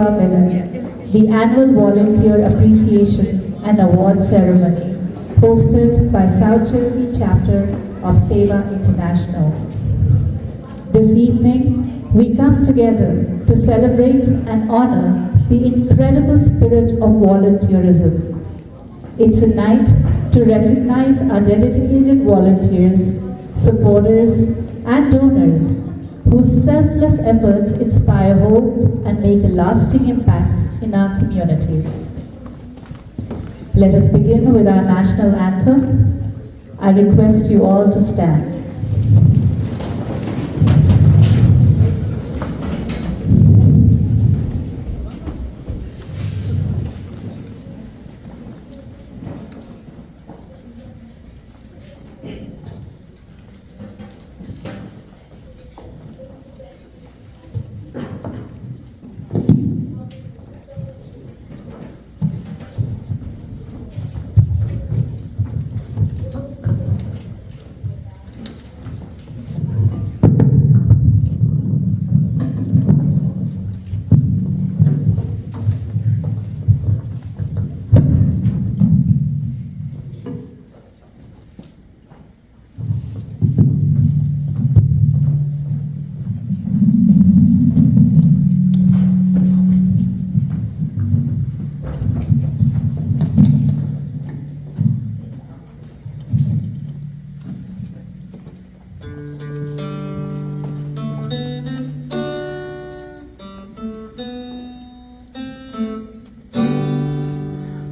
Sewa Milan, the annual Volunteer Appreciation and Award Ceremony, hosted by South Jersey chapter of Sewa International. This evening, we come together to celebrate and honor the incredible spirit of volunteerism. It's a night to recognize our dedicated volunteers, supporters, and donors whose selfless efforts inspire hope and make a lasting impact in our communities. Let us begin with our national anthem. I request you all to stand.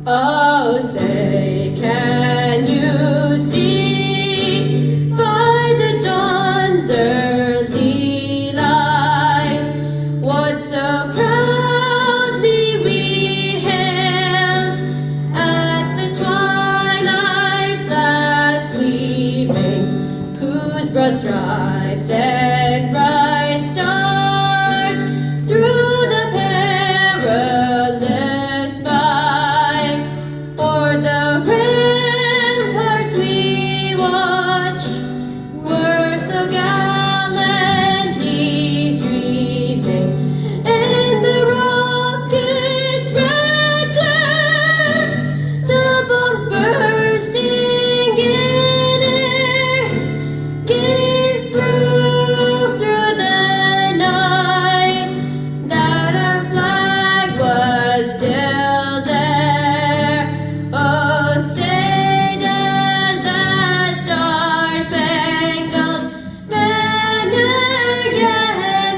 Oh, say, can you see by the dawn's early light what so proudly we hailed at the twilight's last gleaming, whose broad stripes and bright stars through the perilous fight o'er the ramparts we watched were so gallantly streaming, and the rocket's red glare, the bombs bursting in air, gave proof through the night that our flag was still there. Oh, say does that star-spangled banner yet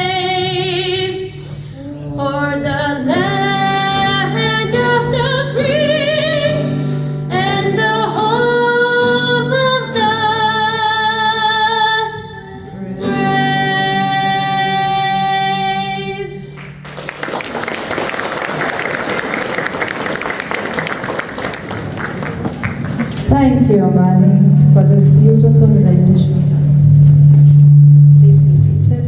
wave o'er the land of the free and the home of the brave. Thank you, Amani, for this beautiful rendition. Please be seated.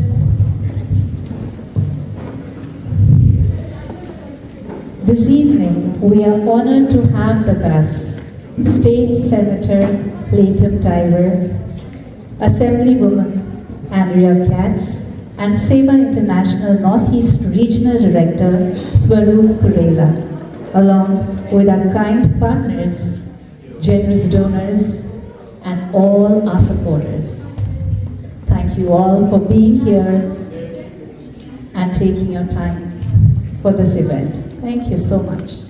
This evening, we are honored to have with us State Senator Latham Diver, Assemblywoman Andrea Katz, and Sewa International Northeast Regional Director Swaroop Kurela, along with our kind partners, generous donors, and all our supporters. Thank you all for being here and taking your time for this event. Thank you so much.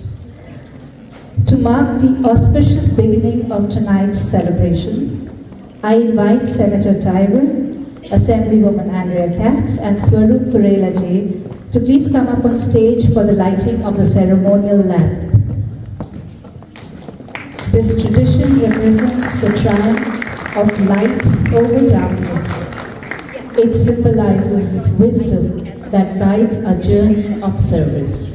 To mark the auspicious beginning of tonight's celebration, I invite Senator Diver, Assemblywoman Andrea Katz, and Swaroop Kurela ji to please come up on stage for the lighting of the ceremonial lamp. This tradition represents the triumph of light over darkness. It symbolizes wisdom that guides a journey of service.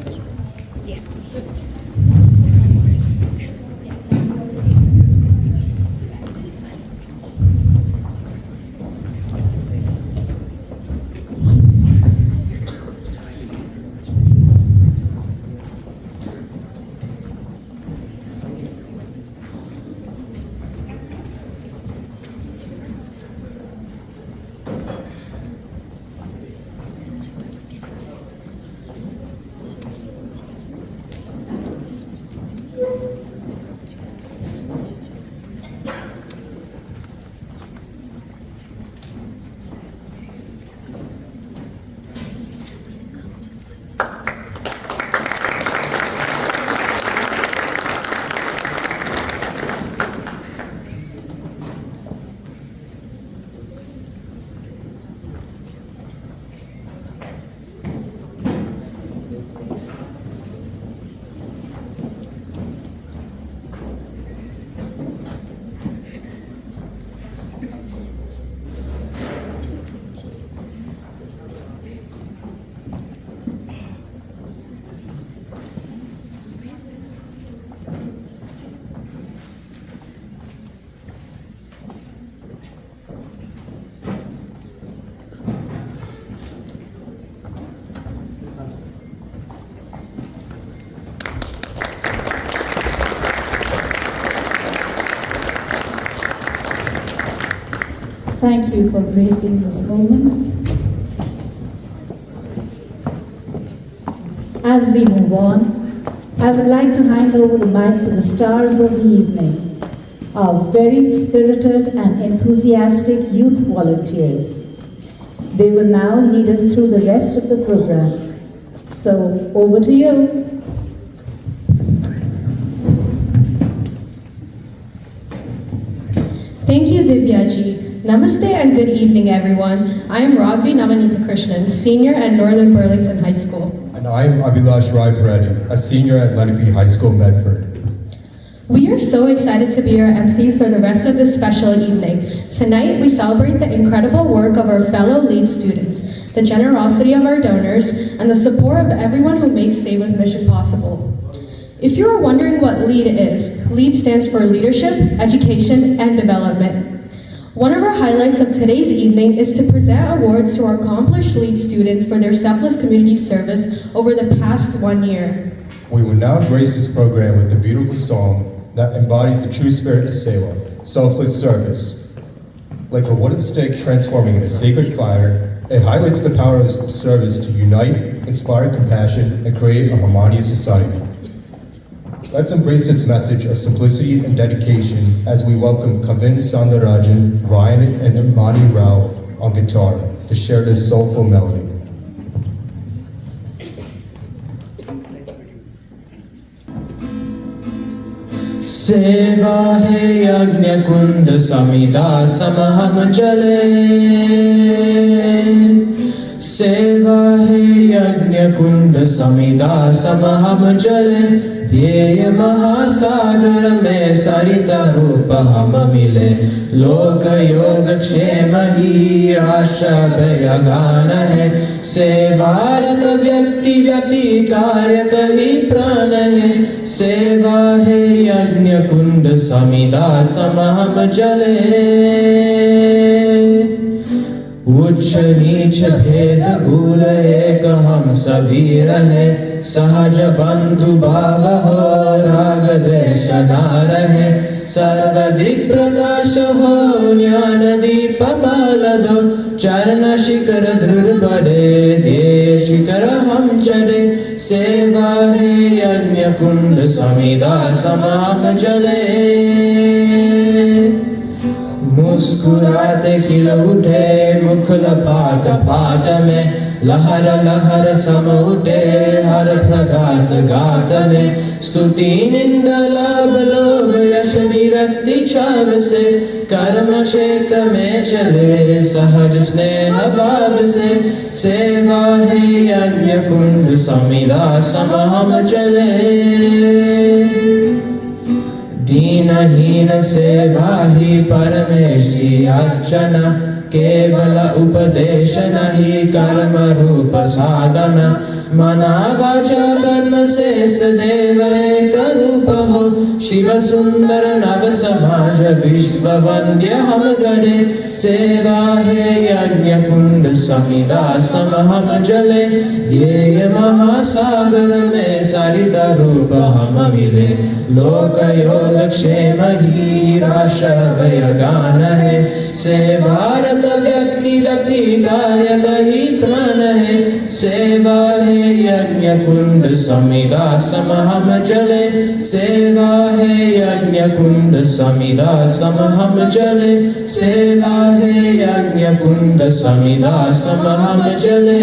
Thank you for gracing this moment. As we move on, I would like to hand over the mic to the stars of the evening, our very spirited and enthusiastic youth volunteers. They will now lead us through the rest of the program. So, over to you. Thank you, Divyaji. Namaste and good evening, everyone. I am Ragvi Namanita Krishnan, senior at Northern Burlington High School. And I'm Abhilash Rai Paretti, a senior at Lenape High School, Medford. We are so excited to be your MCs for the rest of this special evening. Tonight, we celebrate the incredible work of our fellow LEAD students, the generosity of our donors, and the support of everyone who makes Sewa's mission possible. If you are wondering what LEAD is, LEAD stands for Leadership, Education, and Development. One of our highlights of today's evening is to present awards to our accomplished LEAD students for their selfless community service over the past 1 year. We will now grace this program with a beautiful song that embodies the true spirit of Sewa, selfless service. Like a wooden stake transforming into sacred fire, it highlights the power of service to unite, inspire compassion, and create a harmonious society. Let's embrace its message of simplicity and dedication as we welcome Kavin Sandarajan, Ryan, and Imani Rao on guitar to share this soulful melody. सेवा है यज्ञ कुंड समिदा समहम चले सेवा है यज्ञ कुंड समिदा समहम चले ध्येय महासागर में सरिता रूप हम मिले लोक योग क्षेम ही राष्ट्र गान है सेवारत व्यक्ति व्यक्ति कार्य कही प्राण है सेवा है यज्ञ कुंड समिदा समहम चले उच्च नीच भेद भूल एक हम सभी रहे सहज बंधु भाव हो राग द्वेष ना रहे सर्वाधिक प्रकाश हो ज्ञान दीप बाल दो चरण शिखर दृढ़ बढ़े ध्येय शिखर हम चढ़े सेवा है यज्ञ कुंड समिदा समाम चले मुस्कुराते खिल उठे मुख लपाट फाट में लहर लहर सम उठे हर प्रगात गात में स्तुति निंदा लाभ लोभ यश विरक्ति छाव से कर्म क्षेत्र में चले सहज स्नेह भाव से सेवा है यज्ञ कुंड समिदा समहम चले दीनहीन सेवा ही परमेशी अर्चना केवल उपदेश नहीं कर्म रूप साधना मना वाचा कर्म शेष देव एक रूप हो शिव सुंदर नव समाज विश्व वंद्य हम गणे सेवा है यज्ञ कुंड समिदा समहम जले ध्येय महासागर में सरिता रूप हम मिले लोक योग क्षेम ही राष्ट्र गान है सेवारत व्यक्ति व्यक्ति कार्य कही प्राण है सेवा है यज्ञ कुंड समिदा समहम चले सेवा है यज्ञ कुंड समिदा समहम चले सेवा है यज्ञ कुंड समिदा समहम चले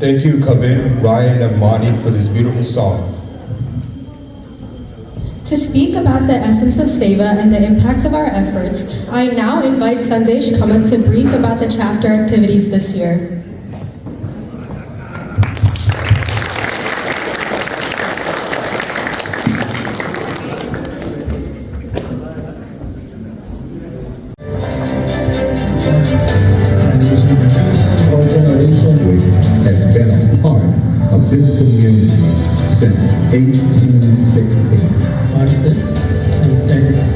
Thank you, Kavin, Ryan, and Mani for this beautiful song. To speak about the essence of Sewa and the impact of our efforts, I now invite Sandesh Kamat to brief about the chapter activities this year. Has been a part of this community since 1816. This and send its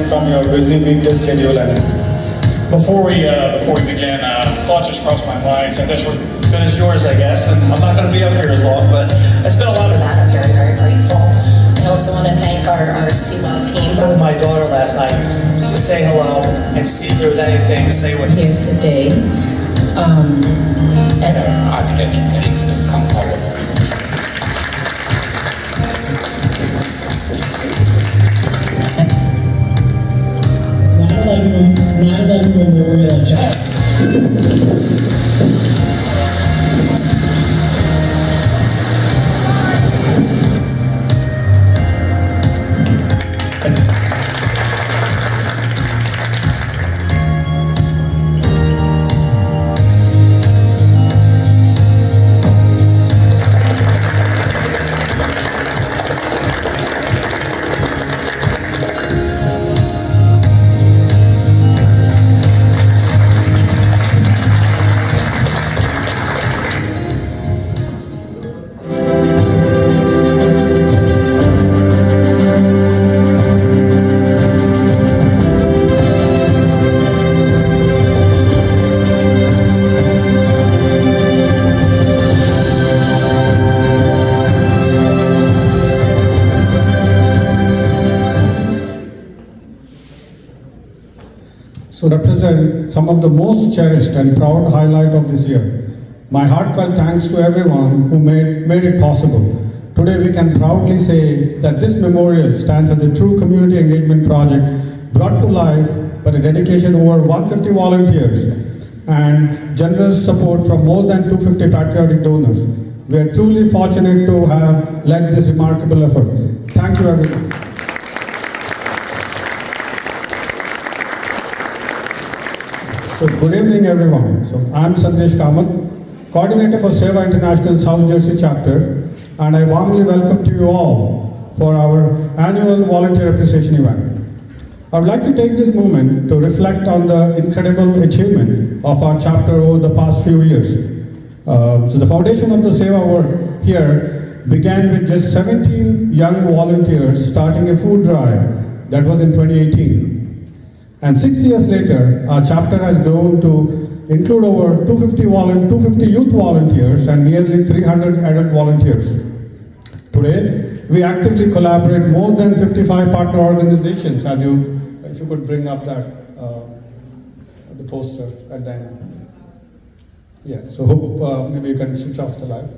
from your busy weekday schedule. And before we begin, thoughts just crossed my mind, since this was good as yours, I guess, and I'm not going to be up here as long, but it's been a lot For of that, I'm very, very grateful. I also want to thank our Sewa team. with my daughter last night to say hello and see if there was anything, say what Here today. And architecture committee to come forward. Madeline Memorial Chapel. So represent some of the most cherished and proud highlight of this year. My heartfelt thanks to everyone who made it possible. Today we can proudly say that this memorial stands as a true community engagement project brought to life by the dedication of over 150 volunteers and generous support from more than 250 patriotic donors. We are truly fortunate to have led this remarkable effort. Thank you everyone. So good evening everyone. So I'm Sandesh Kamath, Coordinator for Sewa International South Jersey Chapter, and I warmly welcome to you all for our annual volunteer appreciation event. I would like to take this moment to reflect on the incredible achievement of our chapter over the past few years. So the foundation of the Sewa work here began with just 17 young volunteers starting a food drive that was in 2018. And 6 years later, our chapter has grown to include over 250 youth volunteers and nearly 300 adult volunteers. Today, we actively collaborate more than 55 partner organizations, if you could bring up that, the poster at the end. Yeah, so hope maybe you can switch off the light.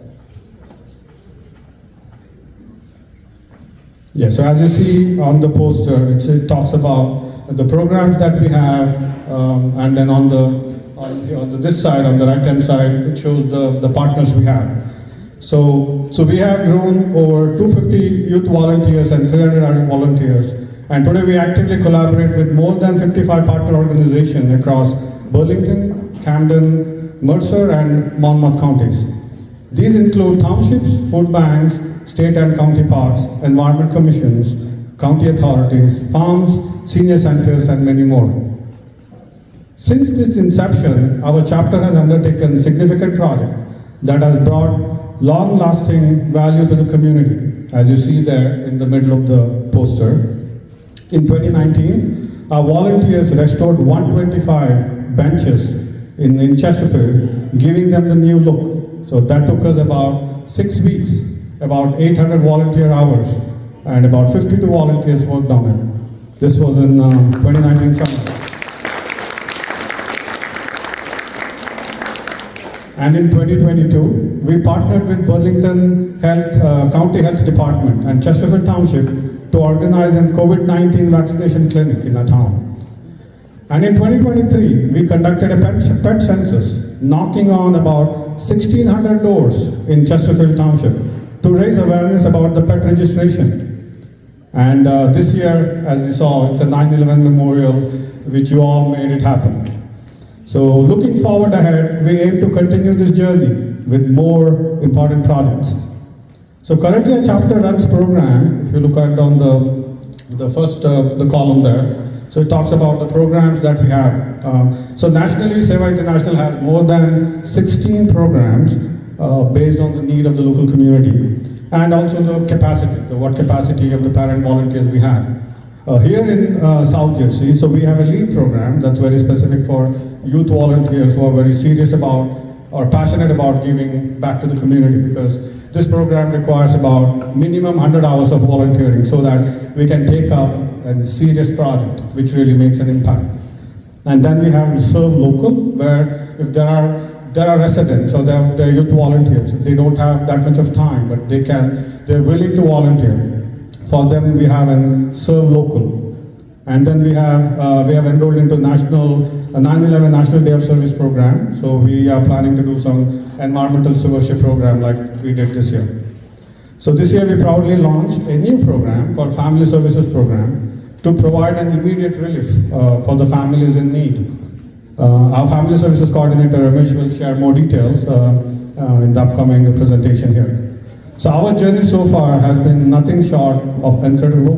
Yeah, so as you see on the poster, it talks about the programs that we have, and then on this side, on the right hand side, it shows the partners we have. So we have grown over 250 youth volunteers and 300 adult volunteers, and today we actively collaborate with more than 55 partner organizations across Burlington, Camden, Mercer, and Monmouth counties. These include townships, food banks, state and county parks, environment commissions, county authorities, farms, senior centers, and many more. Since this inception, our chapter has undertaken significant project that has brought long-lasting value to the community, as you see there in the middle of the poster. In 2019, our volunteers restored 125 benches in Chesterfield, giving them the new look. So that took us about 6 weeks, about 800 volunteer hours, and about 52 volunteers worked on it. This was in 2019 summer. And in 2022, we partnered with Burlington County Health Department and Chesterfield Township to organize a COVID-19 vaccination clinic in our town. And in 2023, we conducted a pet census, knocking on about 1,600 doors in Chesterfield Township to raise awareness about the pet registration. And this year, as we saw, it's a 9/11 memorial, which you all made it happen. So looking forward ahead, we aim to continue this journey with more important projects. So currently our chapter runs program, if you look at on the first the column there, so it talks about the programs that we have. So nationally, Sewa International has more than 16 programs based on the need of the local community, and also the capacity, what capacity of the parent volunteers we have. Here in South Jersey, so we have a LEAD program that's very specific for youth volunteers who are very serious about or passionate about giving back to the community, because this program requires about minimum 100 hours of volunteering so that we can take up a serious project which really makes an impact. And then we have Serve Local, where if there are residents or they're youth volunteers, they don't have that much of time, but they're willing to volunteer. For them, we have a Serve Local. And then we have enrolled into 9/11 National Day of Service program. So we are planning to do some environmental stewardship program like we did this year. So this year we proudly launched a new program called Family Services Program to provide an immediate relief for the families in need. Our Family Services Coordinator Ramesh will share more details in the upcoming presentation here. So our journey so far has been nothing short of incredible.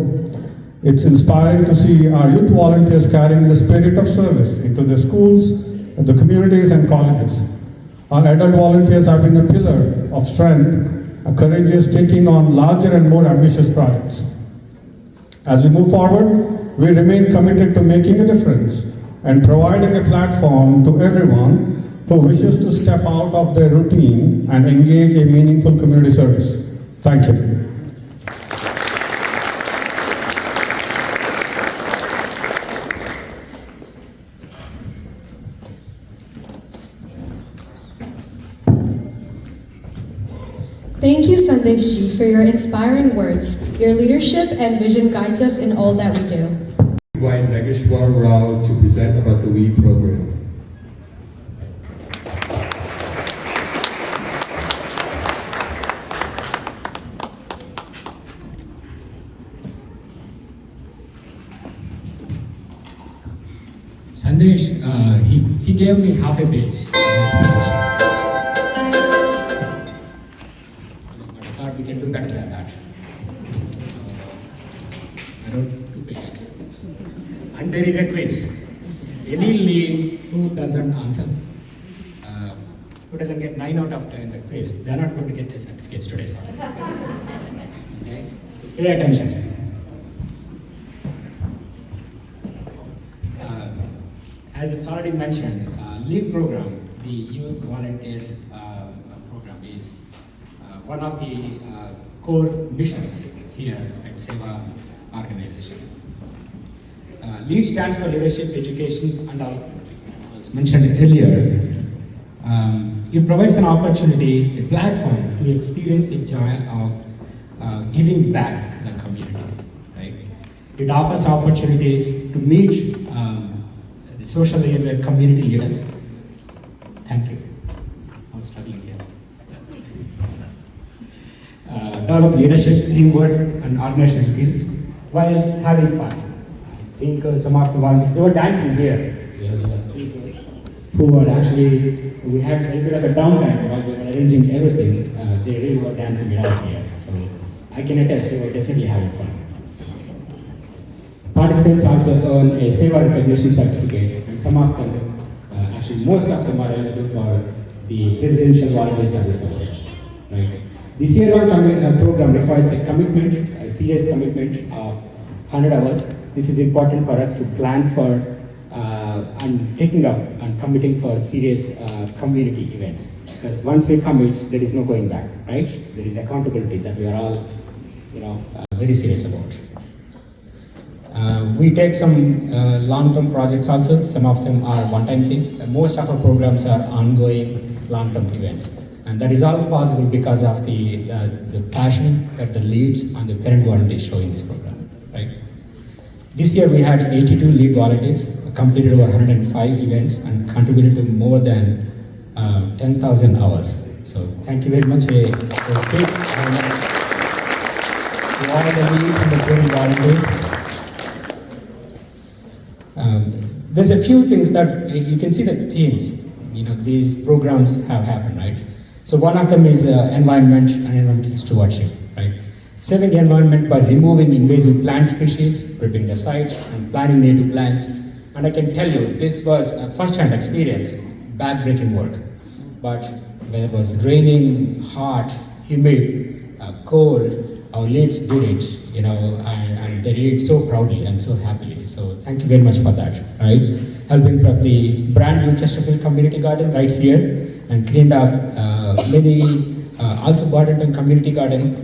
It's inspiring to see our youth volunteers carrying the spirit of service into the schools, the communities and colleges. Our adult volunteers have been a pillar of strength, courageous, taking on larger and more ambitious projects. As we move forward, we remain committed to making a difference and providing a platform to everyone who wishes to step out of their routine and engage in meaningful community service. Thank you. Thank you, Sandeshji, for your inspiring words. Your leadership and vision guides us in all that we do. I invite Nageshwar Rao to present about the LEAD program. Sandesh, he gave me half a page in his speech. But I thought we can do better than that. So I wrote 2 pages. And there is a quiz. Any lead who doesn't answer, who doesn't get 9 out of 10 in the quiz, they're not going to get the certificates today. So. Okay? So pay attention. As it's already mentioned, LEAD program, the Youth Volunteer program, is one of the core missions here at Sewa organization. LEAD stands for Leadership, Education, and all, was mentioned earlier. It provides an opportunity, a platform to experience the joy of giving back to the community. Right? It offers opportunities to meet the social and community leaders. Thank you. I'm struggling here. Develop leadership, teamwork, and organizational skills while having fun. I think some of the volunteers, they were dancing here. Who were actually, we had a little bit of a downtime while we were arranging everything. They really were dancing it out here. So I can attest they were definitely having fun. Participants also earn a Sewa recognition certificate, and some of them, actually most of them, are eligible for the Residential Volunteer Service Award. Right? This year-round program requires a commitment, a serious commitment of 100 hours. This is important for us to plan for and taking up and committing for serious community events. Because once we commit, there is no going back, right? There is accountability that we are all, very serious about. We take some long-term projects also. Some of them are one-time thing. Most of our programs are ongoing long-term events. And that is all possible because of the passion that the leads and the parent volunteers show in this program, right? This year we had 82 lead volunteers, completed over 105 events, and contributed to more than 10,000 hours. So thank you very much. A big honor to all the leads and the parent volunteers. There's a few things that you can see the themes, these programs have happened, right? So one of them is environment and environmental stewardship, right? Saving the environment by removing invasive plant species, preparing the site, and planting native plants. And I can tell you, this was a first-hand experience, back-breaking work. But when it was raining, hot, humid, cold, our leads did it, and they did it so proudly and so happily. So thank you very much for that, right? Helping prep the brand new Chesterfield Community Garden right here, and cleaned up many, also Boddington Community Garden,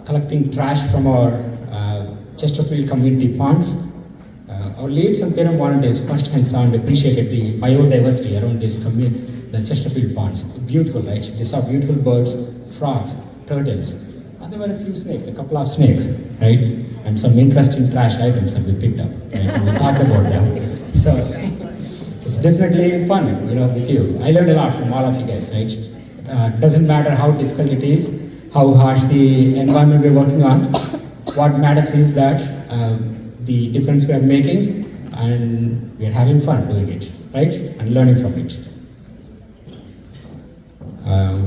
collecting trash from our Chesterfield community ponds. Our leads and parent volunteers first hands on appreciated the biodiversity around this community, the Chesterfield ponds. Beautiful, right? They saw beautiful birds, frogs, turtles. And there were a few snakes, a couple of snakes, right? And some interesting trash items that we picked up, right? And we talked about them. So it's definitely fun, with you. I learned a lot from all of you guys, right? Doesn't matter how difficult it is, how harsh the environment we're working on. What matters is that the difference we are making, and we are having fun doing it, right? And learning from it.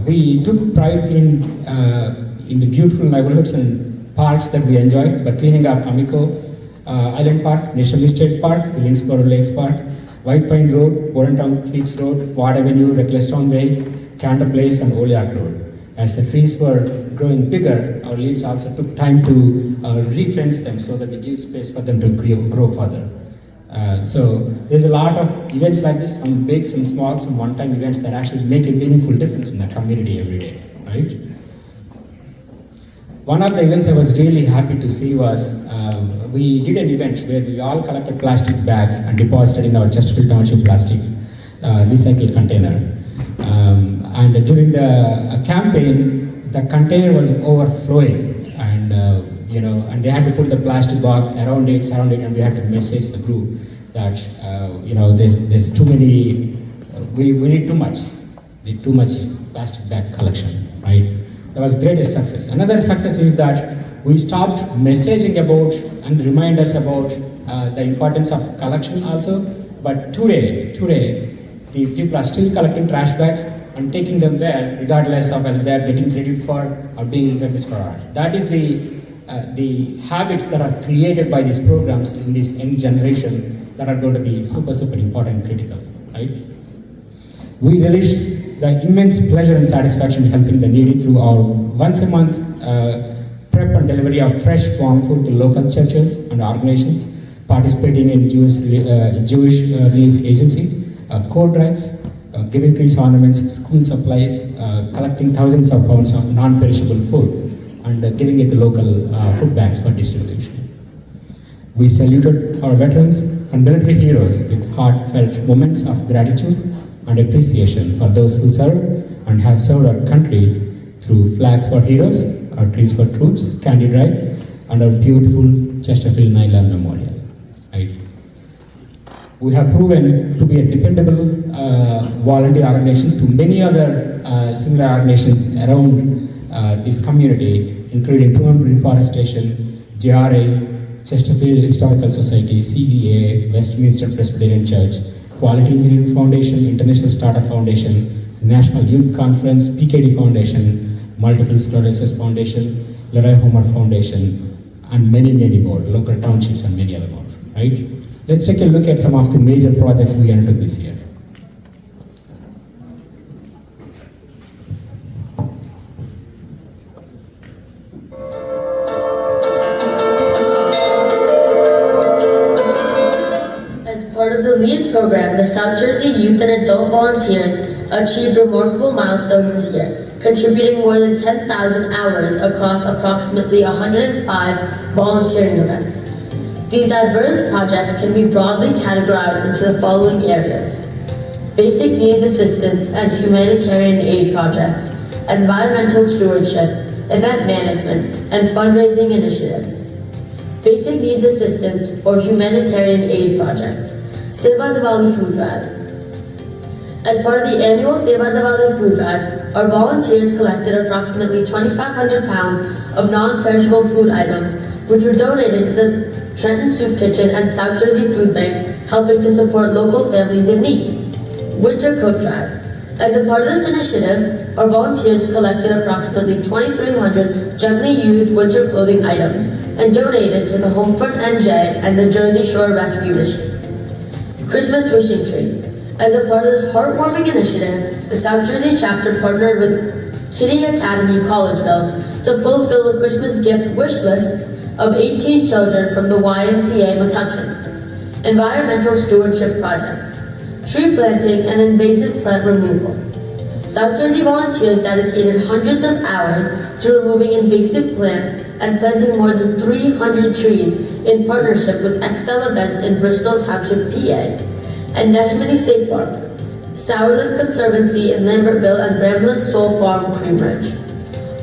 We took pride in the beautiful neighborhoods and parks that we enjoyed by cleaning up Amico Island Park, National Estate Park, Willingsboro Lakes Park, White Pine Road, Borentown Creeks Road, Ward Avenue, Recklesstown Way, Cantor Place, and Oliard Road. As the trees were growing bigger, our leads also took time to re-fence them so that we give space for them to grow further. So there's a lot of events like this, some big, some small, some one-time events that actually make a meaningful difference in the community every day, right? One of the events I was really happy to see was we did an event where we all collected plastic bags and deposited in our Chesterfield Township plastic recycle container. And during the campaign, the container was overflowing, and and they had to put the plastic box around it, and we had to message the group that there's too many, we need too much plastic bag collection, right? That was great success. Another success is that we stopped messaging about and remind us about the importance of collection also. But today, the people are still collecting trash bags and taking them there, regardless of whether they are getting credit for or being recognized for art. That is the habits that are created by these programs in this young generation that are going to be super important and critical, right? We relished the immense pleasure and satisfaction helping the needy through our once a month prep and delivery of fresh warm food to local churches and organizations, participating in Jewish Relief Agency, code drives, giving trees ornaments, school supplies, collecting thousands of pounds of non-perishable food, and giving it to local food banks for distribution. We saluted our veterans and military heroes with heartfelt moments of gratitude and appreciation for those who served and have served our country through flags for heroes, our trees for troops, candy drive, and our beautiful Chesterfield Nylon Memorial. Right? We have proven to be a dependable volunteer organization to many other similar organizations around this community, including Pullman Reforestation, JRA, Chesterfield Historical Society, CVA, Westminster Presbyterian Church, Quality Engineering Foundation, International Startup Foundation, National Youth Conference, PKD Foundation, Multiple Sclerosis Foundation, Leroy Homer Foundation, and many more, local townships and many other more, right? Let's take a look at some of the major projects we undertook this year. Part of the LEAD program, the South Jersey youth and adult volunteers achieved remarkable milestones this year, contributing more than 10,000 hours across approximately 105 volunteering events. These diverse projects can be broadly categorized into the following areas: basic needs assistance and humanitarian aid projects, environmental stewardship, event management, and fundraising initiatives. Basic needs assistance or humanitarian aid projects. Sewa Milan Food Drive. As part of the annual Sewa Milan Food Drive, our volunteers collected approximately 2,500 pounds of non-perishable food items, which were donated to the Trenton Soup Kitchen and South Jersey Food Bank, helping to support local families in need. Winter Coat Drive. As a part of this initiative, our volunteers collected approximately 2,300 gently used winter clothing items and donated to the Homefront NJ and the Jersey Shore Rescue Mission. Christmas Wishing Tree. As a part of this heartwarming initiative, the South Jersey chapter partnered with Kitty Academy, Collegeville, to fulfill the Christmas gift wish lists of 18 children from the YMCA Metuchen. Environmental stewardship projects, tree planting and invasive plant removal. South Jersey volunteers dedicated hundreds of hours to removing invasive plants and planting more than 300 trees in partnership with Excel Events in Bristol Township, PA, and Neshmini State Park, Sourland Conservancy in Lambertville, and Bramlin Soul Farm, Cream Ridge.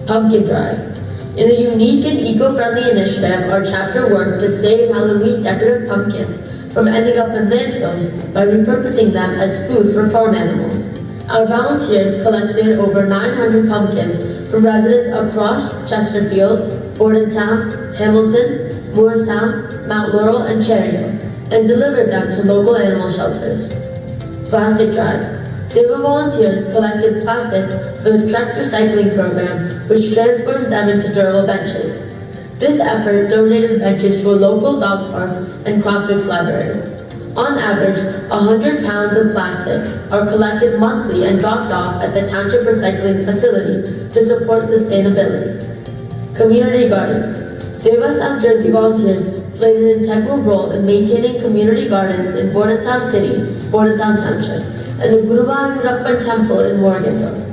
Pumpkin Drive. In a unique and eco-friendly initiative, our chapter worked to save Halloween decorative pumpkins from ending up in landfills by repurposing them as food for farm animals. Our volunteers collected over 900 pumpkins from residents across Chesterfield, Bordentown, Hamilton, Moorestown, Mount Laurel, and Cherry Hill, and delivered them to local animal shelters. Plastic Drive. Sewa volunteers collected plastics for the Trex recycling program, which transforms them into durable benches. This effort donated benches to a local dog park and Crosswicks Library. On average, 100 pounds of plastics are collected monthly and dropped off at the Township Recycling Facility to support sustainability. Community Gardens. Sewa South Jersey volunteers played an integral role in maintaining community gardens in Bordentown City, Bordentown Township, and the Guruvayurappan Temple in Morganville.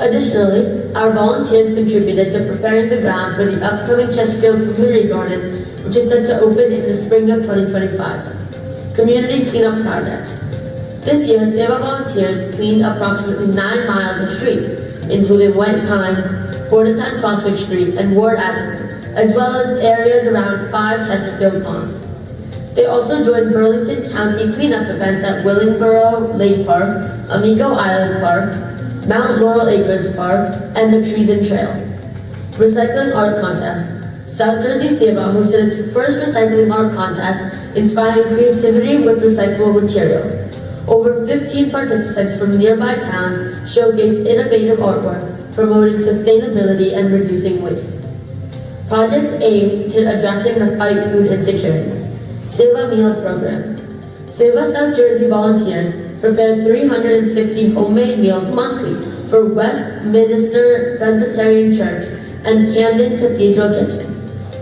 Additionally, our volunteers contributed to preparing the ground for the upcoming Chesterfield Community Garden, which is set to open in the spring of 2025. Community cleanup projects. This year, Sewa volunteers cleaned approximately 9 miles of streets, including White Pine, Bordentown Crosswick Street, and Ward Avenue, as well as areas around 5 Chesterfield ponds. They also joined Burlington County cleanup events at Willingboro Lake Park, Amico Island Park, Mount Laurel Acres Park, and the Treason Trail. Recycling Art Contest. South Jersey Sewa hosted its first recycling art contest, inspiring creativity with recyclable materials. Over 15 participants from nearby towns showcased innovative artwork, promoting sustainability and reducing waste. Projects aimed at addressing the fight food insecurity. Sewa Meal Program. Sewa South Jersey volunteers prepared 350 homemade meals monthly for Westminster Presbyterian Church and Camden Cathedral Kitchen.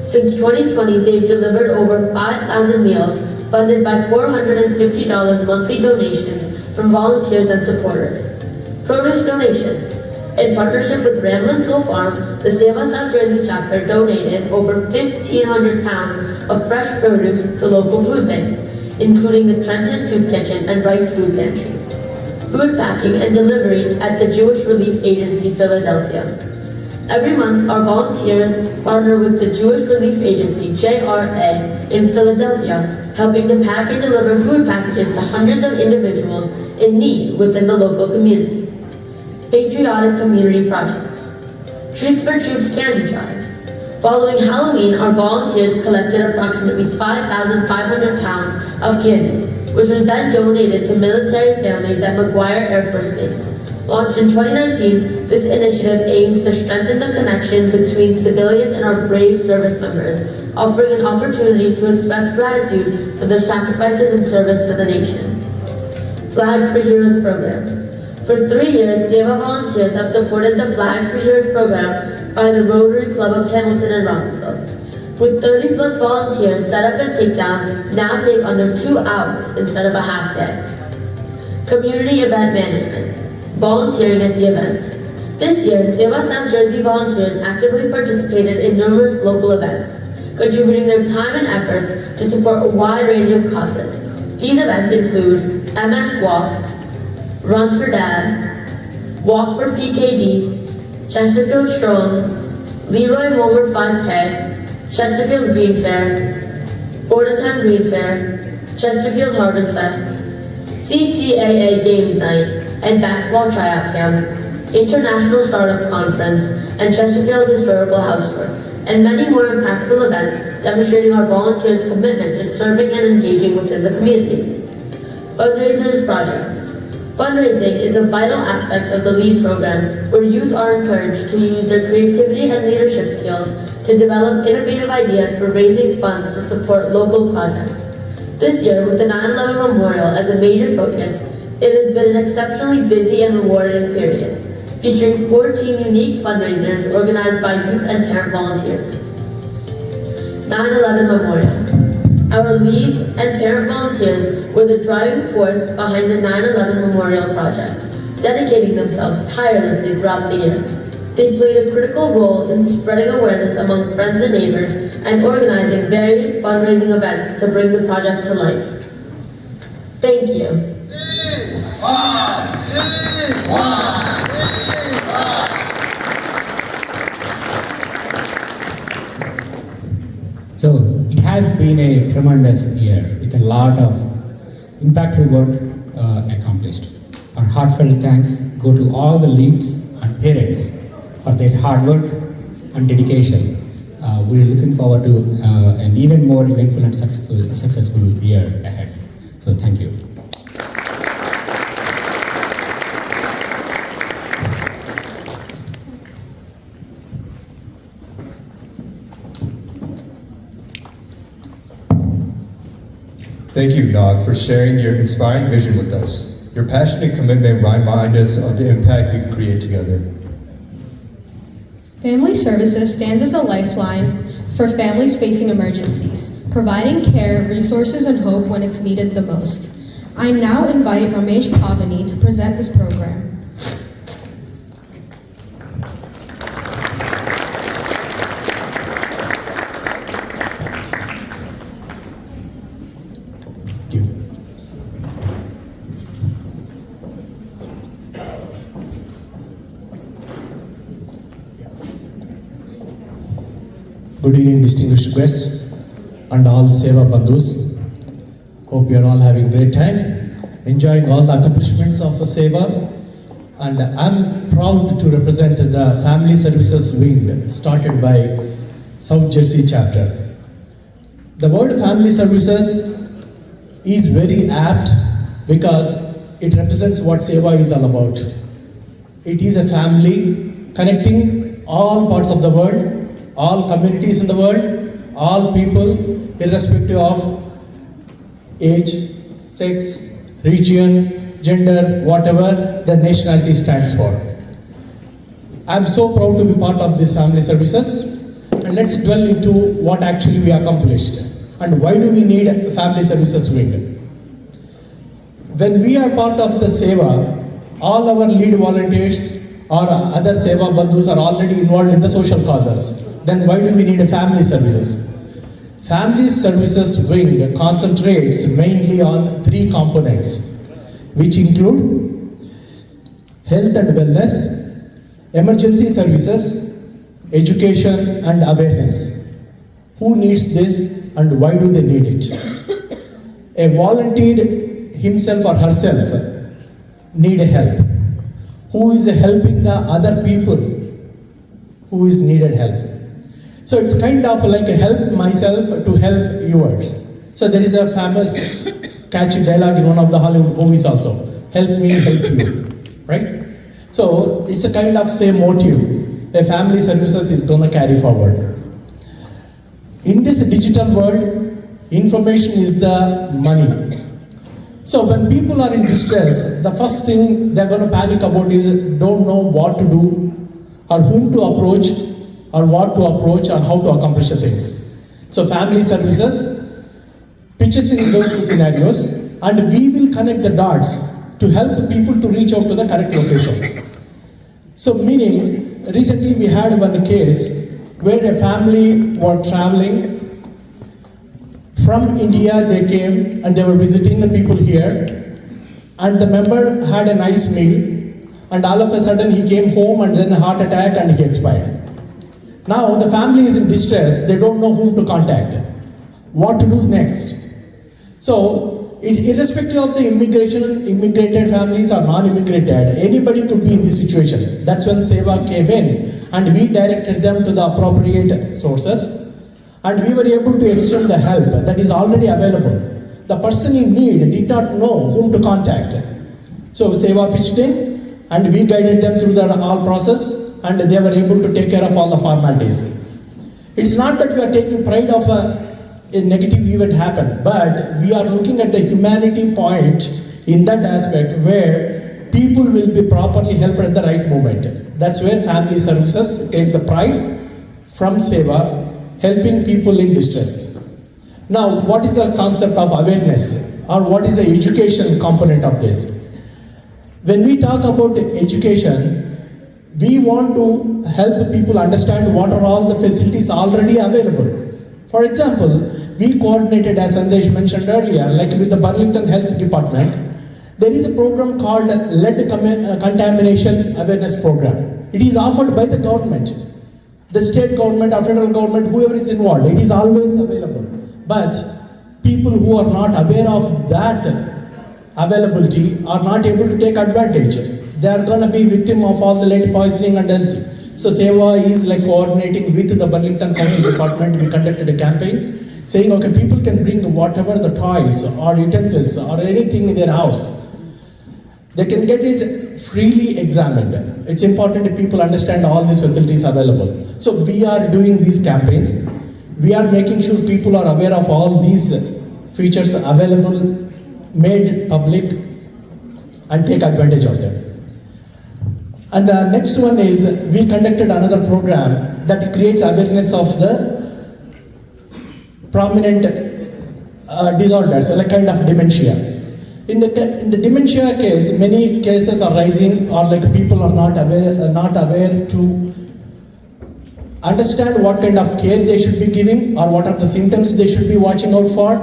Since 2020, they've delivered over 5,000 meals, funded by $450 monthly donations from volunteers and supporters. Produce donations. In partnership with Ramlin Soul Farm, the Sewa South Jersey chapter donated over 1,500 pounds of fresh produce to local food banks, including the Trenton Soup Kitchen and Rice Food Pantry. Food packing and delivery at the Jewish Relief Agency, Philadelphia. Every month, our volunteers partner with the Jewish Relief Agency, JRA, in Philadelphia, helping to pack and deliver food packages to hundreds of individuals in need within the local community. Patriotic community projects. Treats for Troops Candy Drive. Following Halloween, our volunteers collected approximately 5,500 pounds of candy, which was then donated to military families at McGuire Air Force Base. Launched in 2019, this initiative aims to strengthen the connection between civilians and our brave service members, offering an opportunity to express gratitude for their sacrifices and service to the nation. Flags for Heroes program. For 3 years, Sewa volunteers have supported the Flags for Heroes program by the Rotary Club of Hamilton and Robbinsville. With 30 plus volunteers, setup and takedown now take under 2 hours instead of a half day. Community event management. Volunteering at the events. This year, Sewa South Jersey volunteers actively participated in numerous local events, contributing their time and efforts to support a wide range of causes. These events include MS Walks, Run for Dad, Walk for PKD, Chesterfield Strong, Leroy Homer 5K, Chesterfield Green Fair, Bordentown Green Fair, Chesterfield Harvest Fest, CTAA Games Night, and Basketball Tryout Camp, International Startup Conference, and Chesterfield Historical House Tour, and many more impactful events demonstrating our volunteers' commitment to serving and engaging within the community. Fundraisers projects. Fundraising is a vital aspect of the LEAD program, where youth are encouraged to use their creativity and leadership skills to develop innovative ideas for raising funds to support local projects. This year, with the 9/11 Memorial as a major focus, it has been an exceptionally busy and rewarding period. featuring 14 unique fundraisers organized by youth and parent volunteers. 9/11 Memorial. Our leads and parent volunteers were the driving force behind the 9/11 Memorial Project, dedicating themselves tirelessly throughout the year. They played a critical role in spreading awareness among friends and neighbors and organizing various fundraising events to bring the project to life. Thank you. So it has been a tremendous year with a lot of impactful work accomplished. Our heartfelt thanks go to all the leads and parents for their hard work and dedication. We are looking forward to an even more eventful and successful year ahead. So thank you. Thank you, Nog, for sharing your inspiring vision with us. Your passion and commitment remind us of the impact we can create together. Family Services stands as a lifeline for families facing emergencies, providing care, resources, and hope when it's needed the most. I now invite Ramesh Pavani to present this program. Good evening, distinguished guests and all Sewa Bandhus. Hope you are all having a great time, enjoying all the accomplishments of the Sewa. And I'm proud to represent the Family Services Wing started by South Jersey chapter. The word Family Services is very apt because it represents what Sewa is all about. It is a family connecting all parts of the world, all communities in the world, all people, irrespective of age, sex, region, gender, whatever the nationality stands for. I'm so proud to be part of this Family Services, and let's dwell into what actually we accomplished and why do we need a Family Services Wing. When we are part of the Sewa, all our lead volunteers or other Sewa Bandhus are already involved in the social causes. Then why do we need a Family Services? Family Services Wing concentrates mainly on 3 components, which include health and wellness, emergency services, education and awareness. Who needs this and why do they need it? A volunteer himself or herself need help. Who is helping the other people who is needed help? So it's kind of like a help myself to help yours. So there is a famous catchy dialogue in one of the Hollywood movies also. Help me help you, right? So it's a kind of same motive. A Family Services is going to carry forward. In this digital world, information is the money. So when people are in distress, the first thing they're going to panic about is don't know what to do or whom to approach or what to approach or how to accomplish the things. So Family Services pitches in those scenarios and we will connect the dots to help people to reach out to the correct location. So meaning, recently we had one case where a family were traveling from India. They came and they were visiting the people here, and the member had a nice meal and all of a sudden he came home and then a heart attack and he expired. Now the family is in distress, they don't know whom to contact, what to do next. So irrespective of the immigrated families or non-immigrated, anybody could be in this situation. That's when Sewa came in and we directed them to the appropriate sources and we were able to extend the help that is already available. The person in need did not know whom to contact. So Sewa pitched in and we guided them through the all process and they were able to take care of all the formalities. It's not that we are taking pride of a negative event happened, but we are looking at the humanity point in that aspect where people will be properly helped at the right moment. That's where family services take the pride from Sewa, helping people in distress. Now, what is the concept of awareness, or what is the education component of this? When we talk about education, we want to help people understand what are all the facilities already available. For example, we coordinated, as Sandesh mentioned earlier, like with the Burlington Health Department, there is a program called Lead Contamination Awareness Program. It is offered by the government, the state government or federal government, whoever is involved. It is always available. But people who are not aware of that availability are not able to take advantage. They are going to be victim of all the lead poisoning and health. So Sewa is like coordinating with the Burlington County Department. We conducted a campaign saying, okay, people can bring whatever the toys or utensils or anything in their house. They can get it freely examined. It's important that people understand all these facilities available. So we are doing these campaigns. We are making sure people are aware of all these features available, made public, and take advantage of them. And the next one is, we conducted another program that creates awareness of the prominent disorders, like kind of dementia. In the dementia case, many cases are rising, or like people are not aware to understand what kind of care they should be giving, or what are the symptoms they should be watching out for.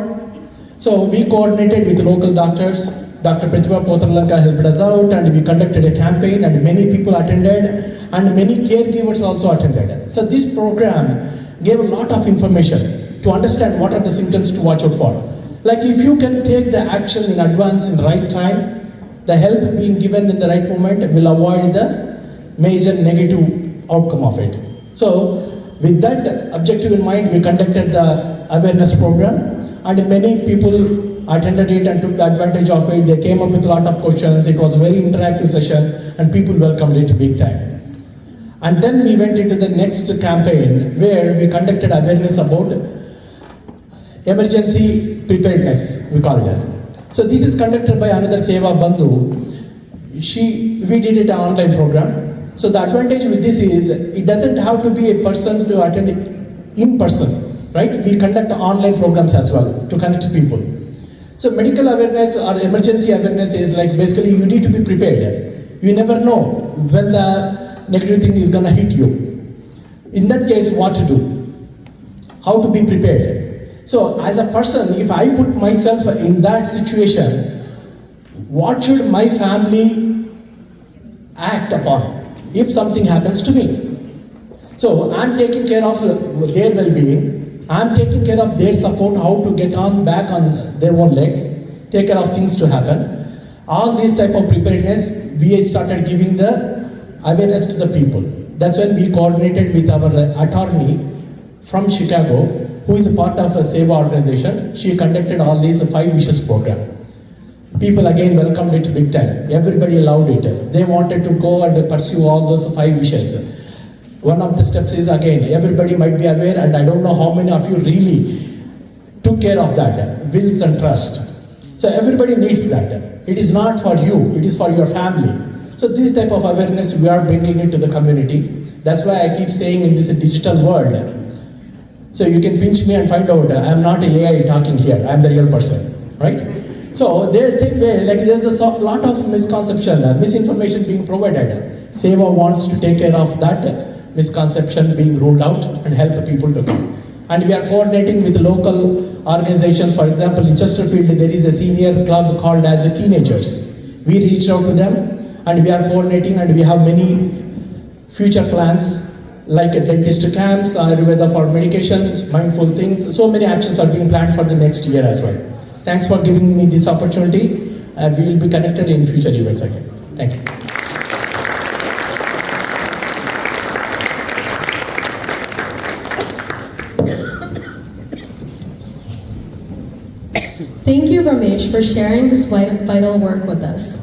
So we coordinated with local doctors. Dr. Pratibha Potralanka helped us out, and we conducted a campaign, and many people attended, and many caregivers also attended. So this program gave a lot of information to understand what are the symptoms to watch out for. Like if you can take the action in advance in the right time, the help being given in the right moment will avoid the major negative outcome of it. So with that objective in mind, we conducted the awareness program, and many people attended it and took the advantage of it. They came up with a lot of questions. It was a very interactive session, and people welcomed it big time. And then we went into the next campaign where we conducted awareness about emergency preparedness, we call it as. So this is conducted by another Sewa Bandhu. We did it an online program. So the advantage with this is, it doesn't have to be a person to attend it in person, right? We conduct online programs as well to connect people. So medical awareness or emergency awareness is like, basically you need to be prepared. You never know when the negative thing is gonna hit you. In that case, what to do? How to be prepared? So as a person, if I put myself in that situation, what should my family act upon if something happens to me? So I'm taking care of their well-being. I'm taking care of their support, how to get on back on their own legs, take care of things to happen. All these type of preparedness, we started giving the awareness to the people. That's when we coordinated with our attorney from Chicago, who is a part of a Sewa organization. She conducted all these 5 wishes program. People again welcomed it big time. Everybody loved it. They wanted to go and pursue all those 5 wishes. One of the steps is, again, everybody might be aware, and I don't know how many of you really took care of that, wills and trust. So everybody needs that. It is not for you, it is for your family. So this type of awareness, we are bringing it to the community. That's why I keep saying, in this digital world, so you can pinch me and find out, I am not an AI talking here, I am the real person, right? So the same way, like there's a lot of misconception, misinformation being provided. Sewa wants to take care of that misconception being ruled out and help people to come. And we are coordinating with local organizations. For example, in Chesterfield, there is a senior club called as Teenagers. We reached out to them, and we are coordinating, and we have many future plans, like a dentist camps, Ayurveda for medications, mindful things. So many actions are being planned for the next year as well. Thanks for giving me this opportunity. We will be connected in future events again. Thank you. Thank you, Ramesh, for sharing this vital work with us.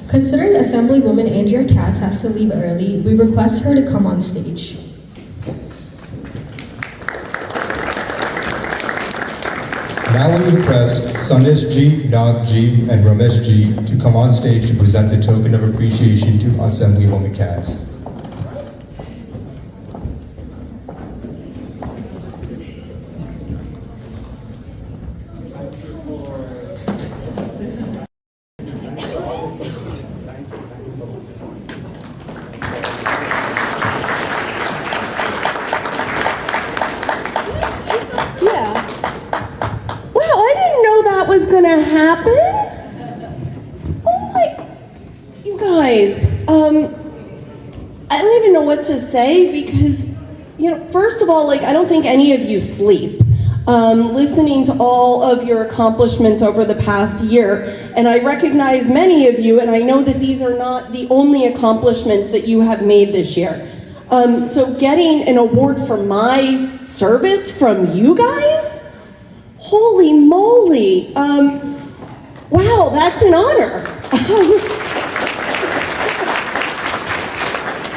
Considering Assemblywoman Andrea Katz has to leave early, we request her to come on stage. Now we request Sandesh Ji, Nag Ji, and Ramesh Ji to come on stage to present the token of appreciation to Assembly Woman Cats. Wow, I didn't know that was gonna happen. Oh my, you guys, I don't even know what to say because, first of all, I don't think any of you sleep. Listening to all of your accomplishments over the past year, and I recognize many of you, and I know that these are not the only accomplishments that you have made this year. So getting an award for my service from you guys? Holy moly. Wow, that's an honor.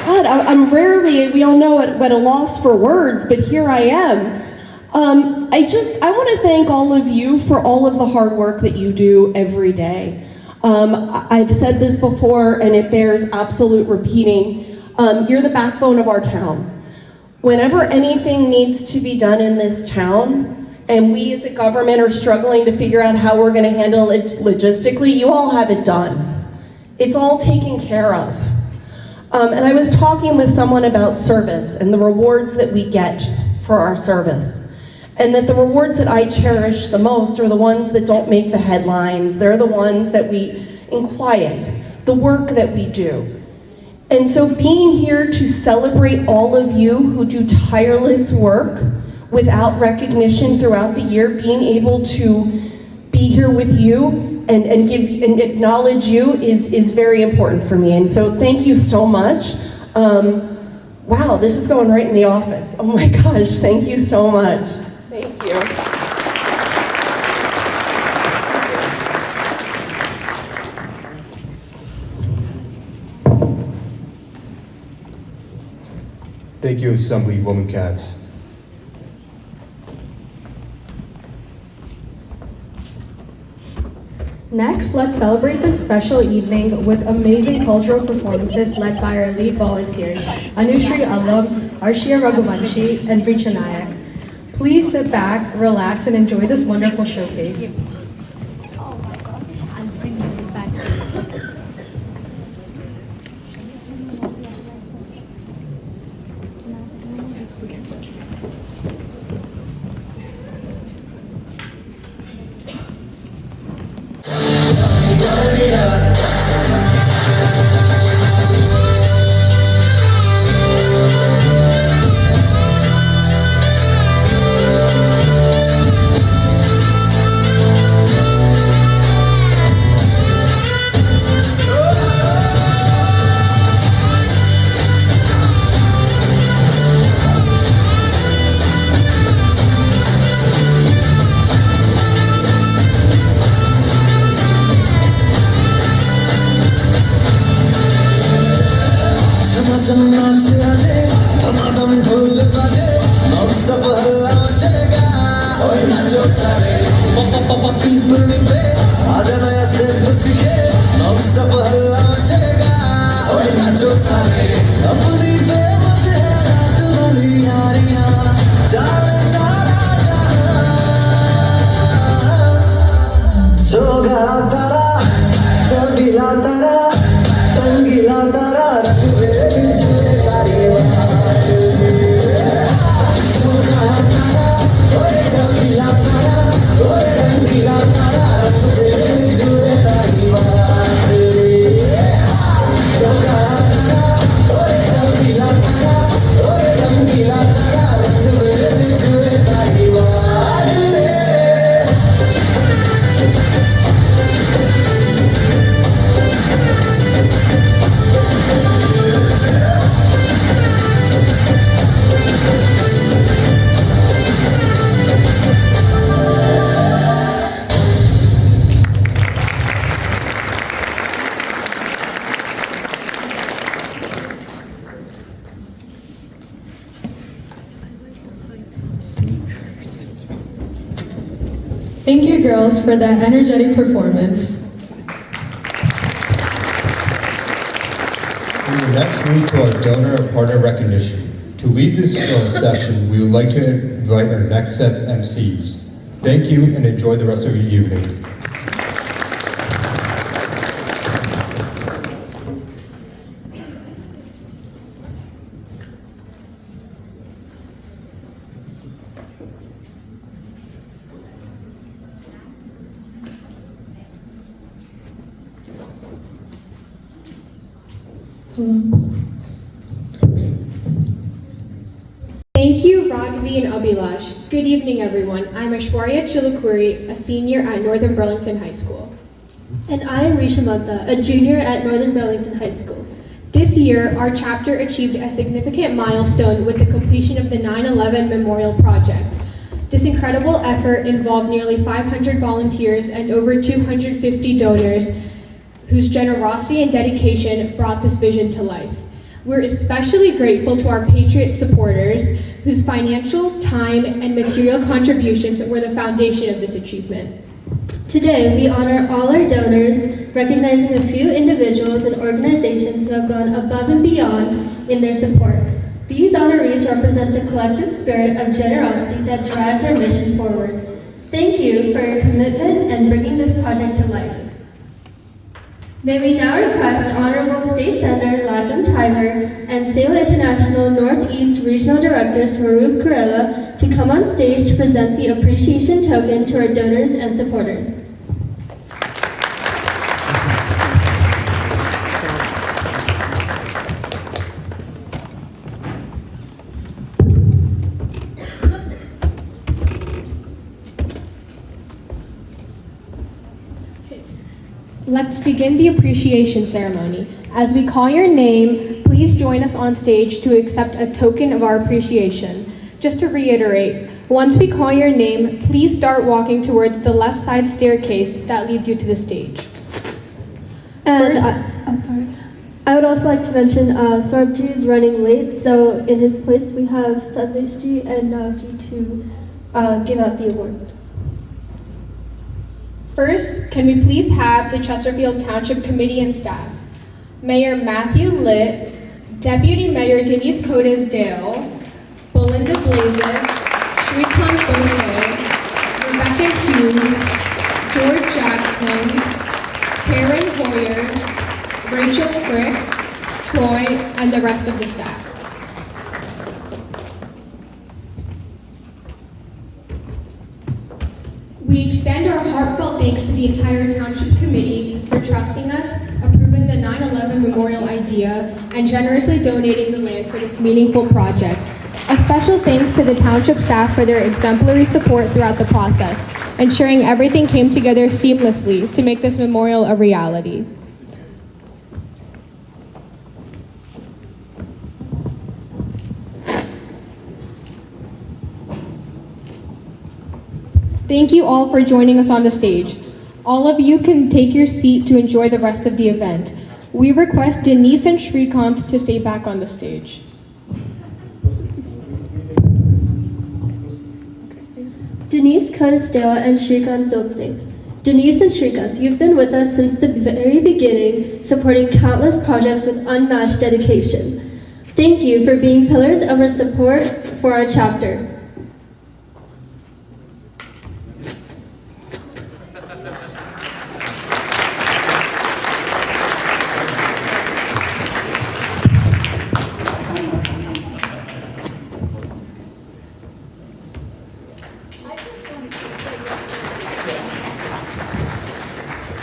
God, I'm rarely, we all know at a loss for words, but here I am. I want to thank all of you for all of the hard work that you do every day. I've said this before and it bears absolute repeating. You're the backbone of our town. Whenever anything needs to be done in this town, and we as a government are struggling to figure out how we're going to handle it logistically, you all have it done. It's all taken care of. And I was talking with someone about service and the rewards that we get for our service. And that the rewards that I cherish the most are the ones that don't make the headlines. They're the ones that we, in quiet, the work that we do. And so being here to celebrate all of you who do tireless work without recognition throughout the year, being able to be here with you and give and acknowledge you is very important for me. And so thank you so much. Wow, this is going right in the office. Oh my gosh, thank you so much. Thank you. Thank you, Assembly Woman Cats. Next, let's celebrate this special evening with amazing cultural performances led by our lead volunteers, Anushri Alam, Arshia Raghuvanshi, and Richa Nayak. Please sit back, relax, and enjoy this wonderful showcase. Thank you, girls, for that energetic performance. We will next move to our donor and partner recognition. To lead this session, we would like to invite our next set of MCs. Thank you and enjoy the rest of your evening. Thank you, Raghavi and Abhilash. Good evening, everyone. I'm Aishwarya Chilukuri, a senior at Northern Burlington High School. And I am Risha Mata, a junior at Northern Burlington High School. This year, our chapter achieved a significant milestone with the completion of the 9/11 Memorial Project. This incredible effort involved nearly 500 volunteers and over 250 donors whose generosity and dedication brought this vision to life. We're especially grateful to our Patriot supporters whose financial, time, and material contributions were the foundation of this achievement. Today, we honor all our donors, recognizing a few individuals and organizations who have gone above and beyond in their support. These honorees represent the collective spirit of generosity that drives our mission forward. Thank you for your commitment and bringing this project to life. May we now request Honorable State Senator Ladam Tiber and Sewa International Northeast Regional Director Swaroop Kurela to come on stage to present the appreciation token to our donors and supporters. Let's begin the appreciation ceremony. As we call your name, please join us on stage to accept a token of our appreciation. Just to reiterate, once we call your name, please start walking towards the left side staircase that leads you to the stage. And I would also like to mention Saurabhji is running late, so in his place we have Sadleshji and Navji to give out the award. First, can we please have the Chesterfield Township Committee and staff? Mayor Matthew Litt, Deputy Mayor Denise Codes Dale, Belinda Glazer, Shrikant Bohe, Rebecca Hughes, George Jackson, Karen Hoyer, Rachel Frick, Troy, and the rest of the staff. We extend our heartfelt thanks to the entire Township Committee for trusting us, approving the 9/11 Memorial idea, and generously donating the land for this meaningful project. A special thanks to the Township staff for their exemplary support throughout the process, ensuring everything came together seamlessly to make this memorial a reality. Thank you all for joining us on the stage. All of you can take your seat to enjoy the rest of the event. We request Denise and Shrikant to stay back on the stage. Denise Kodesdale and Shrikant Dopte. Denise and Shrikant, you've been with us since the very beginning, supporting countless projects with unmatched dedication. Thank you for being pillars of our support for our chapter.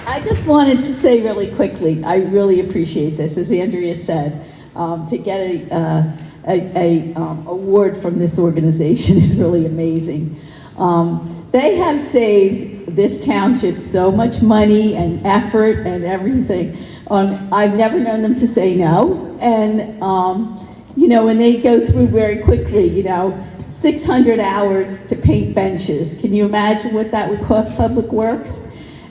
I just wanted to say really quickly, I really appreciate this, as Andrea said, to get a award from this organization is really amazing. They have saved this township so much money and effort and everything. I've never known them to say no, and you know, when they go through very quickly, you know, 600 hours to paint benches. Can you imagine what that would cost Public Works?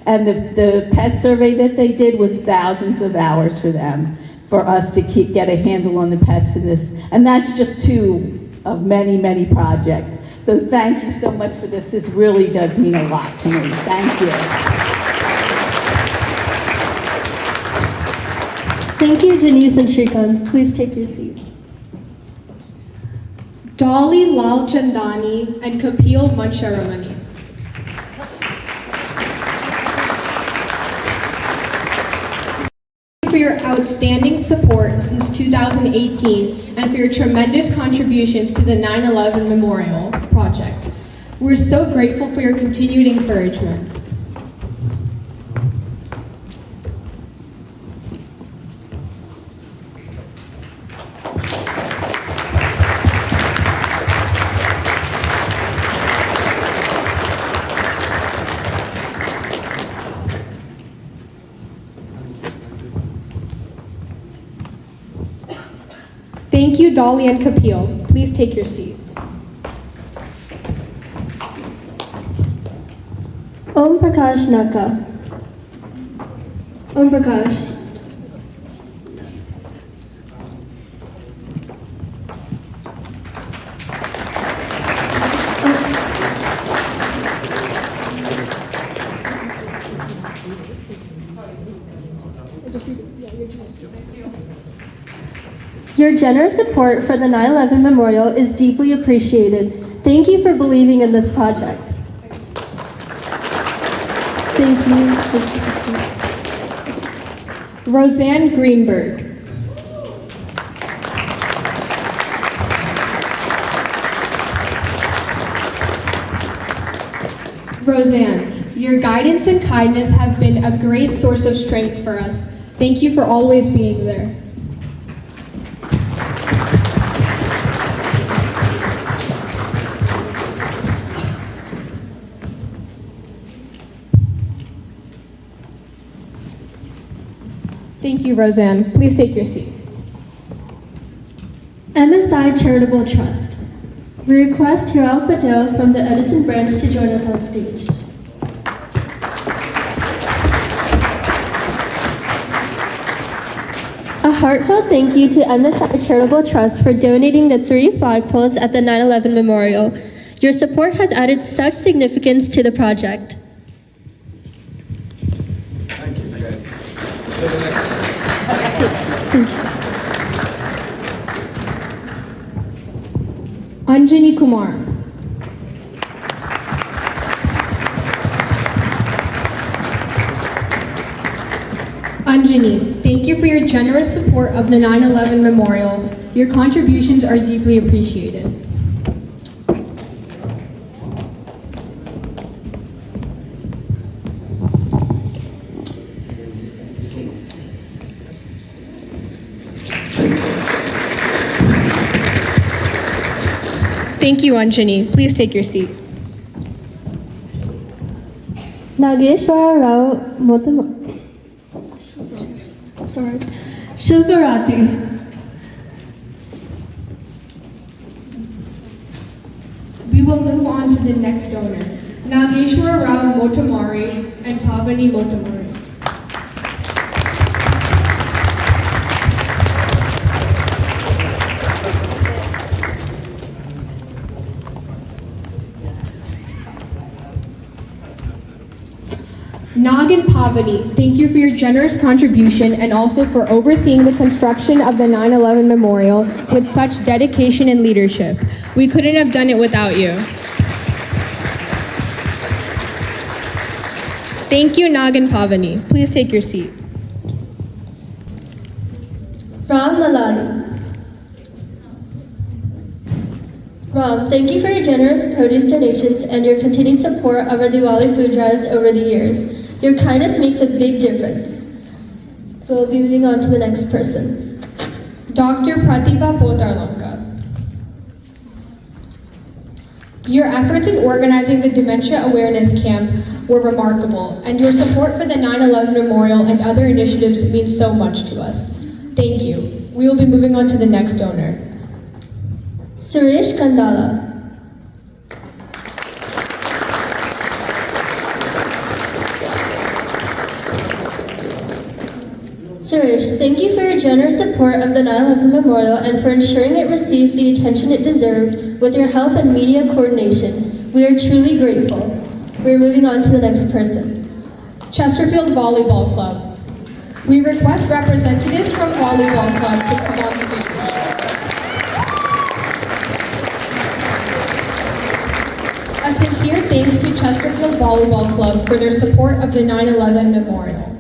And the pet survey that they did was thousands of hours for them, for us to get a handle on the pets in this. And that's just two of many, many projects. So thank you so much for this. This really does mean a lot to me. Thank you. Thank you, Denise and Shrikant. Please take your seat. Dolly Lalchandani and Kapil Mancharamani. For your outstanding support since 2018 and for your tremendous contributions to the 9/11 Memorial Project. We're so grateful for your continued encouragement. Thank you, Dolly and Kapil. Please take your seat. Om Prakash Naka. Om Prakash. Your generous support for the 9/11 Memorial is deeply appreciated. Thank you for believing in this project. Thank you. Roseanne Greenberg. Roseanne, your guidance and kindness have been a great source of strength for us. Thank you for always being there. Thank you, Roseanne. Please take your seat. MSI Charitable Trust. We request Hiral Patel from the Edison branch to join us on stage. A heartfelt thank you to MSI Charitable Trust for donating the 3 flagpoles at the 9/11 Memorial. Your support has added such significance to the project. Anjani Kumar. Anjani, thank you for your generous support of the 9/11 Memorial. Your contributions are deeply appreciated. Thank you, Anjani. Please take your seat. Nageshwara Rao Shilparati. We will move on to the next donor, Nageshwara Rao Motamari and Pavani Motamari. Nag and Pavani, thank you for your generous contribution and also for overseeing the construction of the 9/11 Memorial with such dedication and leadership. We couldn't have done it without you. Thank you, Nag and Pavani. Please take your seat. Ram Malani. Ram, thank you for your generous produce donations and your continued support of our Diwali food drives over the years. Your kindness makes a big difference. We'll be moving on to the next person. Dr. Pratibha Potarlanka. Your efforts in organizing the Dementia Awareness Camp were remarkable, and your support for the 9/11 Memorial and other initiatives means so much to us. Thank you. We will be moving on to the next donor. Suresh Kandala. Suresh, thank you for your generous support of the 9/11 Memorial and for ensuring it received the attention it deserved with your help and media coordination. We are truly grateful. We are moving on to the next person. Chesterfield Volleyball Club. We request representatives from Volleyball Club to come on stage. A sincere thanks to Chesterfield Volleyball Club for their support of the 9/11 Memorial.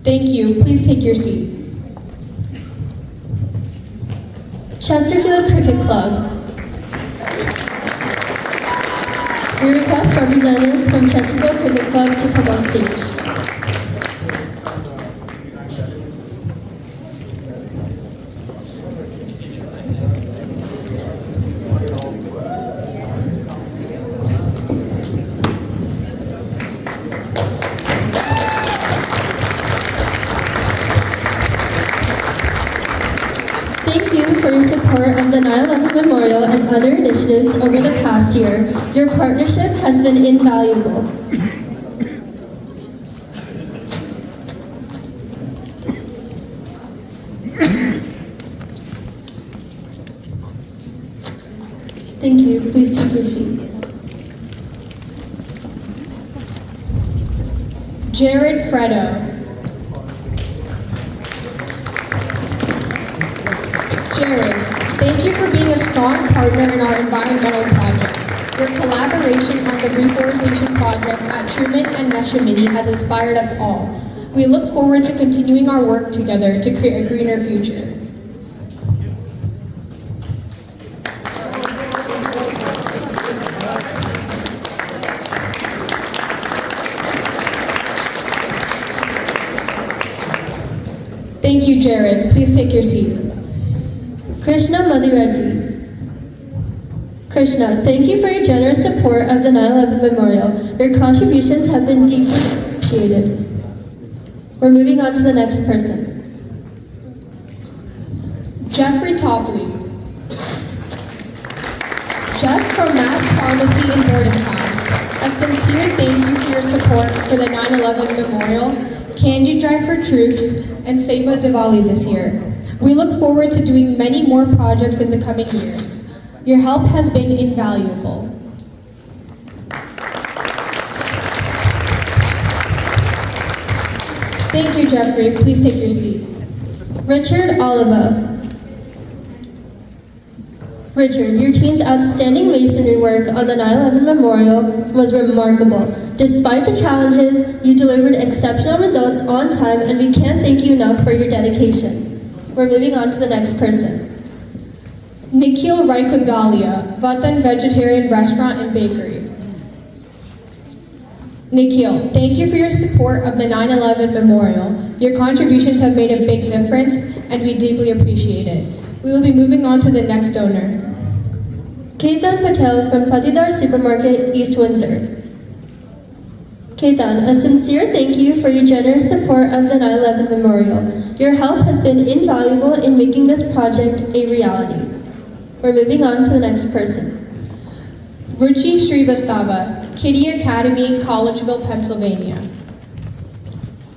Thank you. Please take your seat. Chesterfield Cricket Club. We request representatives from Chesterfield Cricket Club to come on stage. Thank you for your support of the 9/11 Memorial and other initiatives over the past year. Your partnership has been invaluable. Thank you. Please take your seat. Jared Fredo. Jared, thank you for being a strong partner in our environmental projects. Your collaboration on the reforestation projects at Truman and Neshaminy has inspired us all. We look forward to continuing our work together to create a greener future. Thank you, Jared. Please take your seat. Krishna Madhureddy. Krishna, thank you for your generous support of the 9/11 Memorial. Your contributions have been deeply appreciated. We're moving on to the next person. Jeffrey Topley. Jeff from Mass Pharmacy in Bordentown. A sincere thank you for your support for the 9/11 Memorial, Candy Drive for Troops, and Sewa Diwali this year. We look forward to doing many more projects in the coming years. Your help has been invaluable. Thank you, Jeffrey. Please take your seat. Richard Oliva. Richard, your team's outstanding masonry work on the 9/11 Memorial was remarkable. Despite the challenges, you delivered exceptional results on time, and we can't thank you enough for your dedication. We're moving on to the next person. Nikhil Raikungalia, Vatan Vegetarian Restaurant and Bakery. Nikhil, thank you for your support of the 9/11 Memorial. Your contributions have made a big difference, and we deeply appreciate it. We will be moving on to the next donor. Ketan Patel from Patidar Supermarket, East Windsor. Ketan, a sincere thank you for your generous support of the 9/11 Memorial. Your help has been invaluable in making this project a reality. We're moving on to the next person. Ruchi Srivastava, Kitty Academy, Collegeville, Pennsylvania.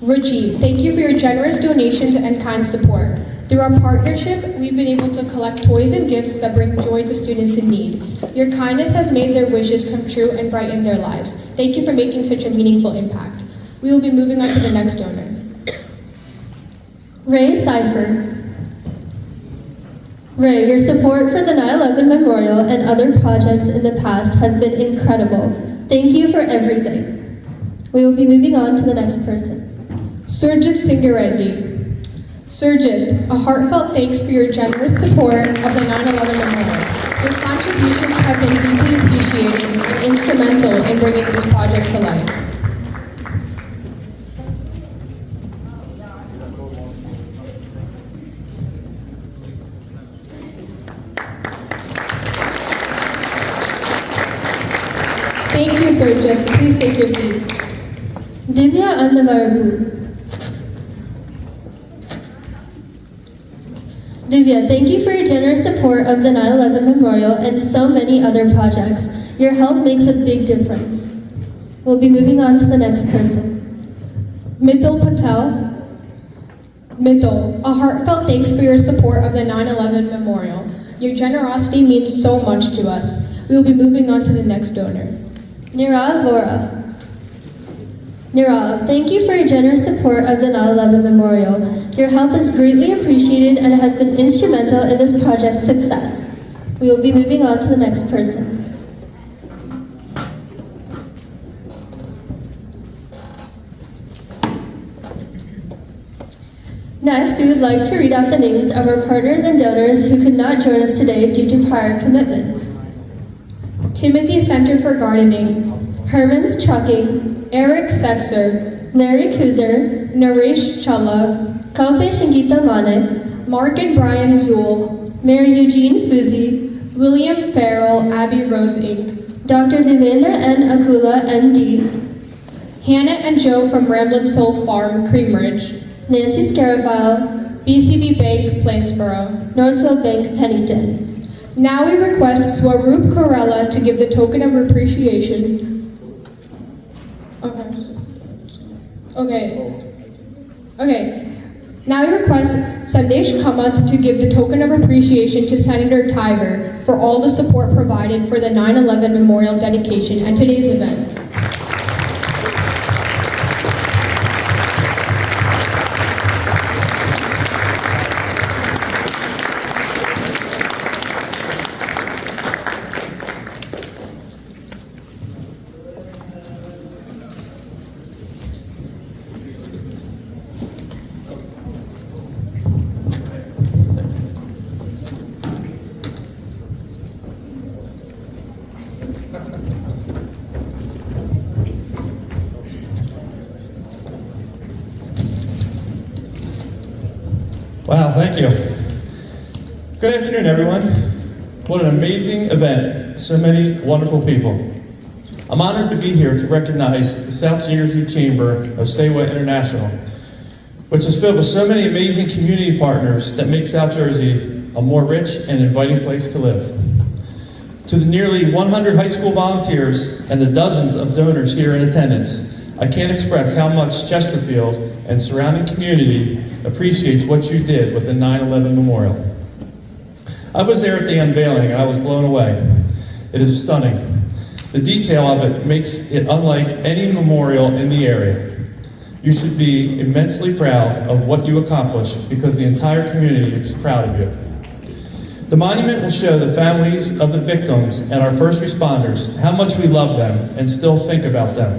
Ruchi, thank you for your generous donations and kind support. Through our partnership, we've been able to collect toys and gifts that bring joy to students in need. Your kindness has made their wishes come true and brighten their lives. Thank you for making such a meaningful impact. We will be moving on to the next donor. Ray Cipher. Ray, your support for the 9/11 Memorial and other projects in the past has been incredible. Thank you for everything. We will be moving on to the next person. Surjit Singareddy. Surjit, a heartfelt thanks for your generous support of the 9/11 Memorial. Your contributions have been deeply appreciated and instrumental in bringing this project to life. Thank you, Surjit. Please take your seat. Divya Andavarapu. Divya, thank you for your generous support of the 9/11 Memorial and so many other projects. Your help makes a big difference. We'll be moving on to the next person. Mithil Patel. Mithil, a heartfelt thanks for your support of the 9/11 Memorial. Your generosity means so much to us. We will be moving on to the next donor. Nirav Vora. Nirav, thank you for your generous support of the 9/11 Memorial. Your help is greatly appreciated and has been instrumental in this project's success. We will be moving on to the next person. Next, we would like to read out the names of our partners and donors who could not join us today due to prior commitments. Timothy Center for Gardening. Herman's Trucking. Eric Setzer. Larry Kuzer. Naresh Challa. Kalpesh and Geeta Manik. Mark and Brian Zool. Mary Eugene Fuzi. William Farrell, Abbey Rose Inc. Dr. Devendra N. Akula, MD. Hannah and Joe from Ramblin' Soul Farm, Cream Ridge. Nancy Scarafile. BCB Bank, Plainsboro. Northfield Bank, Pennington. Now we request Swaroop Corella to give the token of appreciation. Okay. Now we request Sandesh Kamath to give the token of appreciation to Senator Tiger for all the support provided for the 9/11 Memorial dedication and today's event. Wow, thank you. Good afternoon, everyone. What an amazing event. So many wonderful people. I'm honored to be here to recognize the South Jersey Chamber of Sewa International, which is filled with so many amazing community partners that make South Jersey a more rich and inviting place to live. To the nearly 100 high school volunteers and the dozens of donors here in attendance, I can't express how much Chesterfield and surrounding community appreciates what you did with the 9/11 Memorial. I was there at the unveiling and I was blown away. It is stunning. The detail of it makes it unlike any memorial in the area. You should be immensely proud of what you accomplished because the entire community is proud of you. The monument will show the families of the victims and our first responders how much we love them and still think about them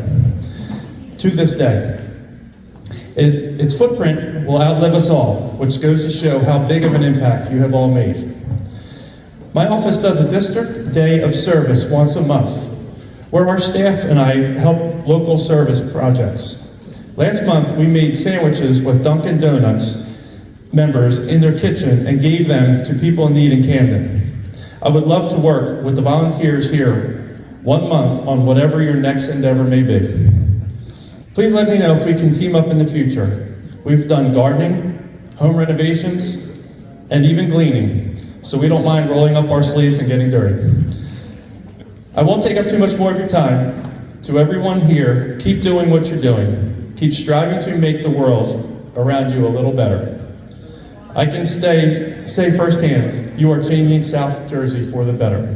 to this day. Its footprint will outlive us all, which goes to show how big of an impact you have all made. My office does a district day of service once a month, where our staff and I help local service projects. Last month, we made sandwiches with Dunkin' Donuts members in their kitchen and gave them to people in need in Camden. I would love to work with the volunteers here 1 month on whatever your next endeavor may be. Please let me know if we can team up in the future. We've done gardening, home renovations, and even gleaning, so we don't mind rolling up our sleeves and getting dirty. I won't take up too much more of your time. To everyone here, keep doing what you're doing. Keep striving to make the world around you a little better. I can say firsthand, you are changing South Jersey for the better.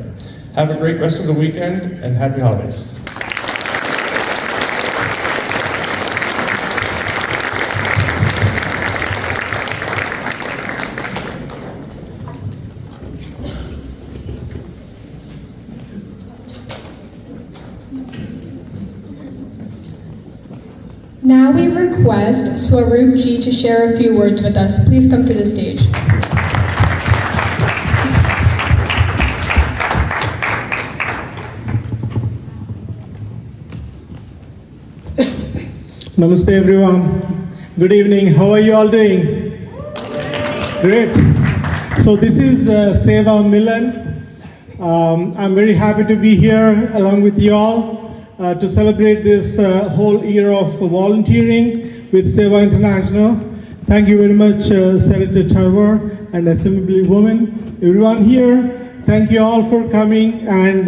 Have a great rest of the weekend and happy holidays. Now we request Swaroop Ji to share a few words with us. Please come to the stage. Namaste everyone. Good evening. How are you all doing? Great. So this is Sewa Milan. I'm very happy to be here along with you all to celebrate this whole year of volunteering with Sewa International. Thank you very much, Senator Tarver, and Assemblywoman, everyone here, thank you all for coming. And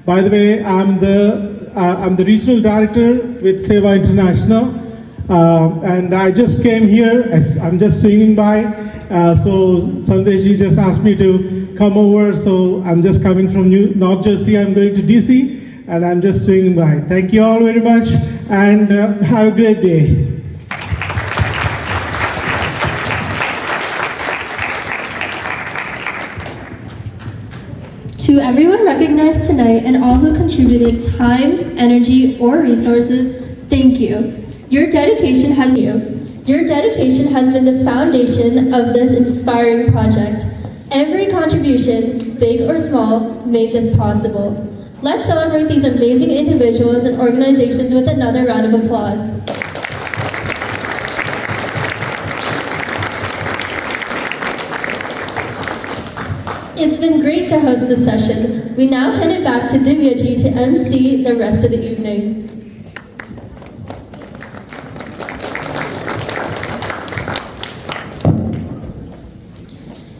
by the way, I'm the regional director with Sewa International, and I just came here. I'm just swinging by. So Sandeshji just asked me to come over, so I'm just coming from North Jersey. I'm going to DC, and I'm just swinging by. Thank you all very much, and have a great day. To everyone recognized tonight and all who contributed time, energy, or resources, thank you. Your dedication has been the foundation of this inspiring project. Every contribution, big or small, made this possible. Let's celebrate these amazing individuals and organizations with another round of applause. It's been great to host this session. We now hand it back to Divyaji to MC the rest of the evening.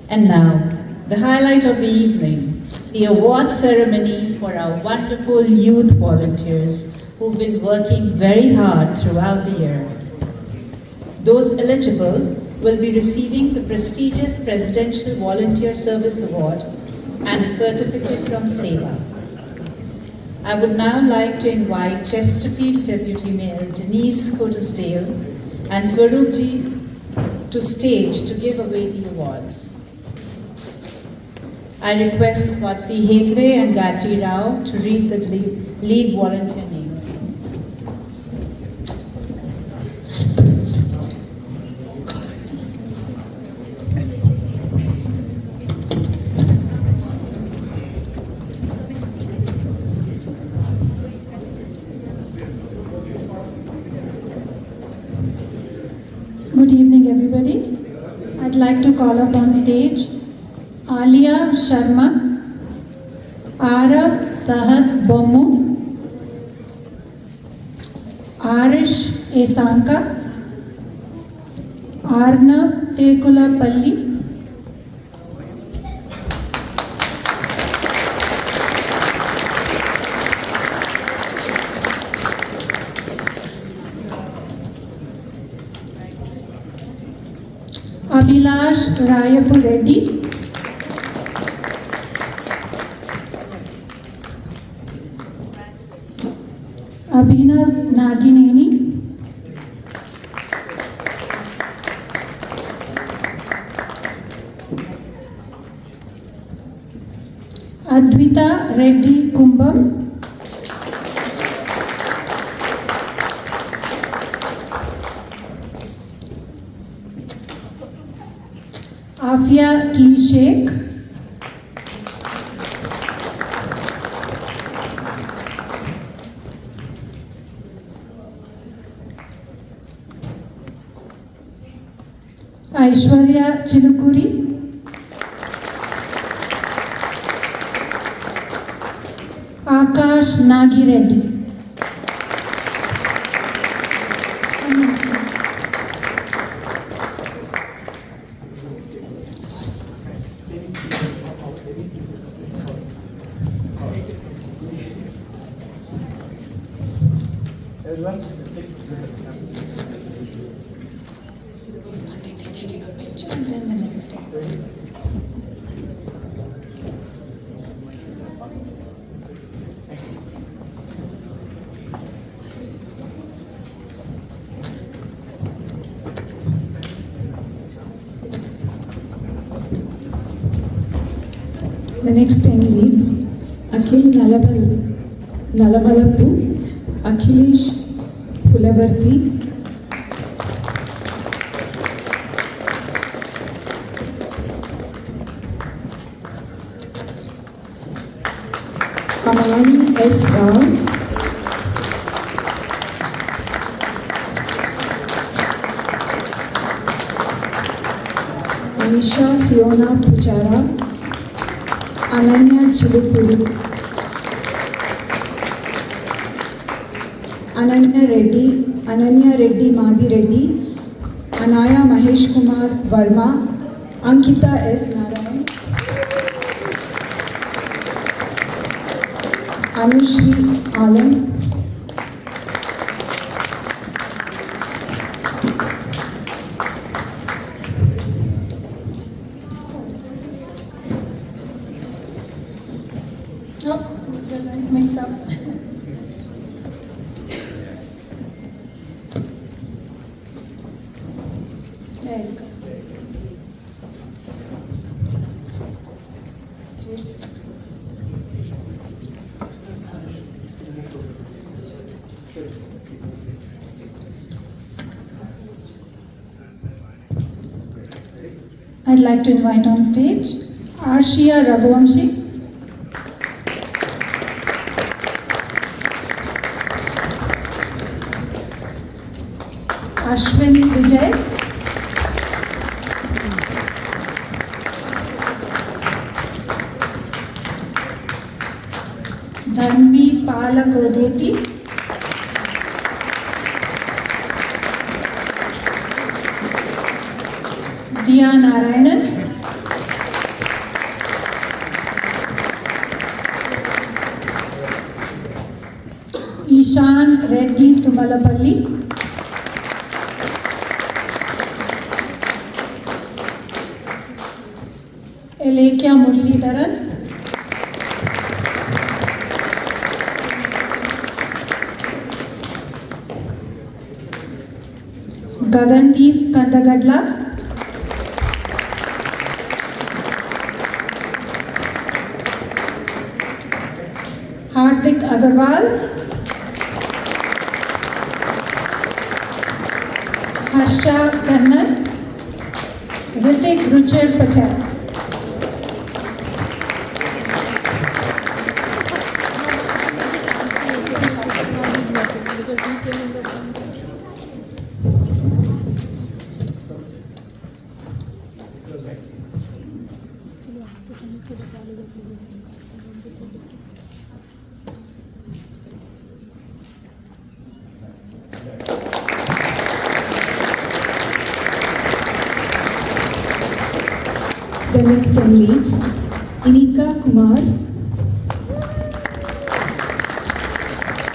And now, the highlight of the evening, the award ceremony for our wonderful youth volunteers who've been working very hard throughout the year. Those eligible will be receiving the prestigious Presidential Volunteer Service Award and a certificate from Sewa. I would now like to invite Chesterfield Deputy Mayor Denise Cottesdale and Swaroopji to stage to give away the awards. I request Swati Hegde and Gayatri Rao to read the lead volunteer names. Good evening, everybody. I'd like to call up on stage Alia Sharma, Arav Sahat Bommu, Arish Esanka, Arnav Tekula Palli, Abhilash Rayapur Reddy, Abhinav Nagineni, Advita Reddy Kumbam, Afia T. Sheikh, Aishwarya Chilukuri, Akash Nagi Reddy. The next 10 leads, Akhil Nalamalapu, Akhilesh Pulavarthi, Amani S. Rao, Anisha Siona Puchara, Ananya Chilukuri, Ananya Reddy Madhi Reddy, Anaya Mahesh Kumar Verma, Ankita S. Narayan, Anushri Alam, Mix up. There you go. I'd like to invite on stage Arshia Raghuvanshi, Ashwin Vijay, Dhanvi Palakodeti, Diya Narayanan, Ishan Reddy Tumalapalli, Elekya Muralidharan, Gagandeep Kandagadla, Hardik Agarwal, Harsha Kannan, Ritik Ruchir Patel. The next 10 leads, Inika Kumar,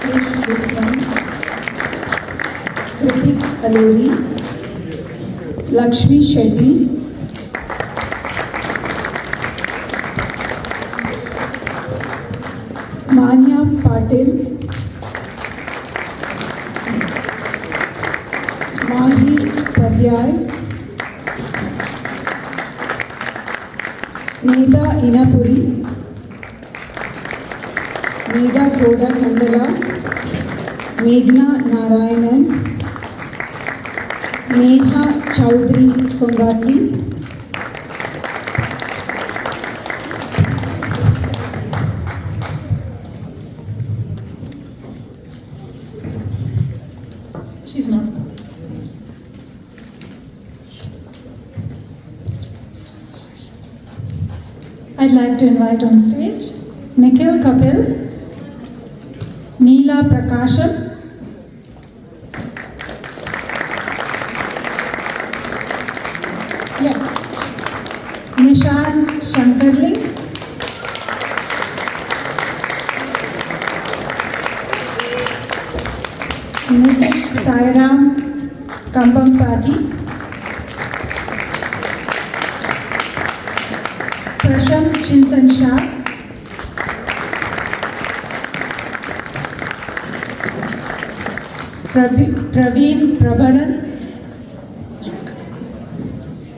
Krish Viswan, Kritik Alori, Lakshmi Shetty, Manya Patil, Mahi Padhyay, Neda Inapuri, Neda Thoda Kandala, Meghna Narayanan, Neha Chaudhary Fungati, She's not. I'd like to invite on stage Nikhil Kapil, Neela Prakasham, Nishan Shankarli, Nitik Sairam Kambampati, Prasham Chintan Shah, Praveen Prabharan,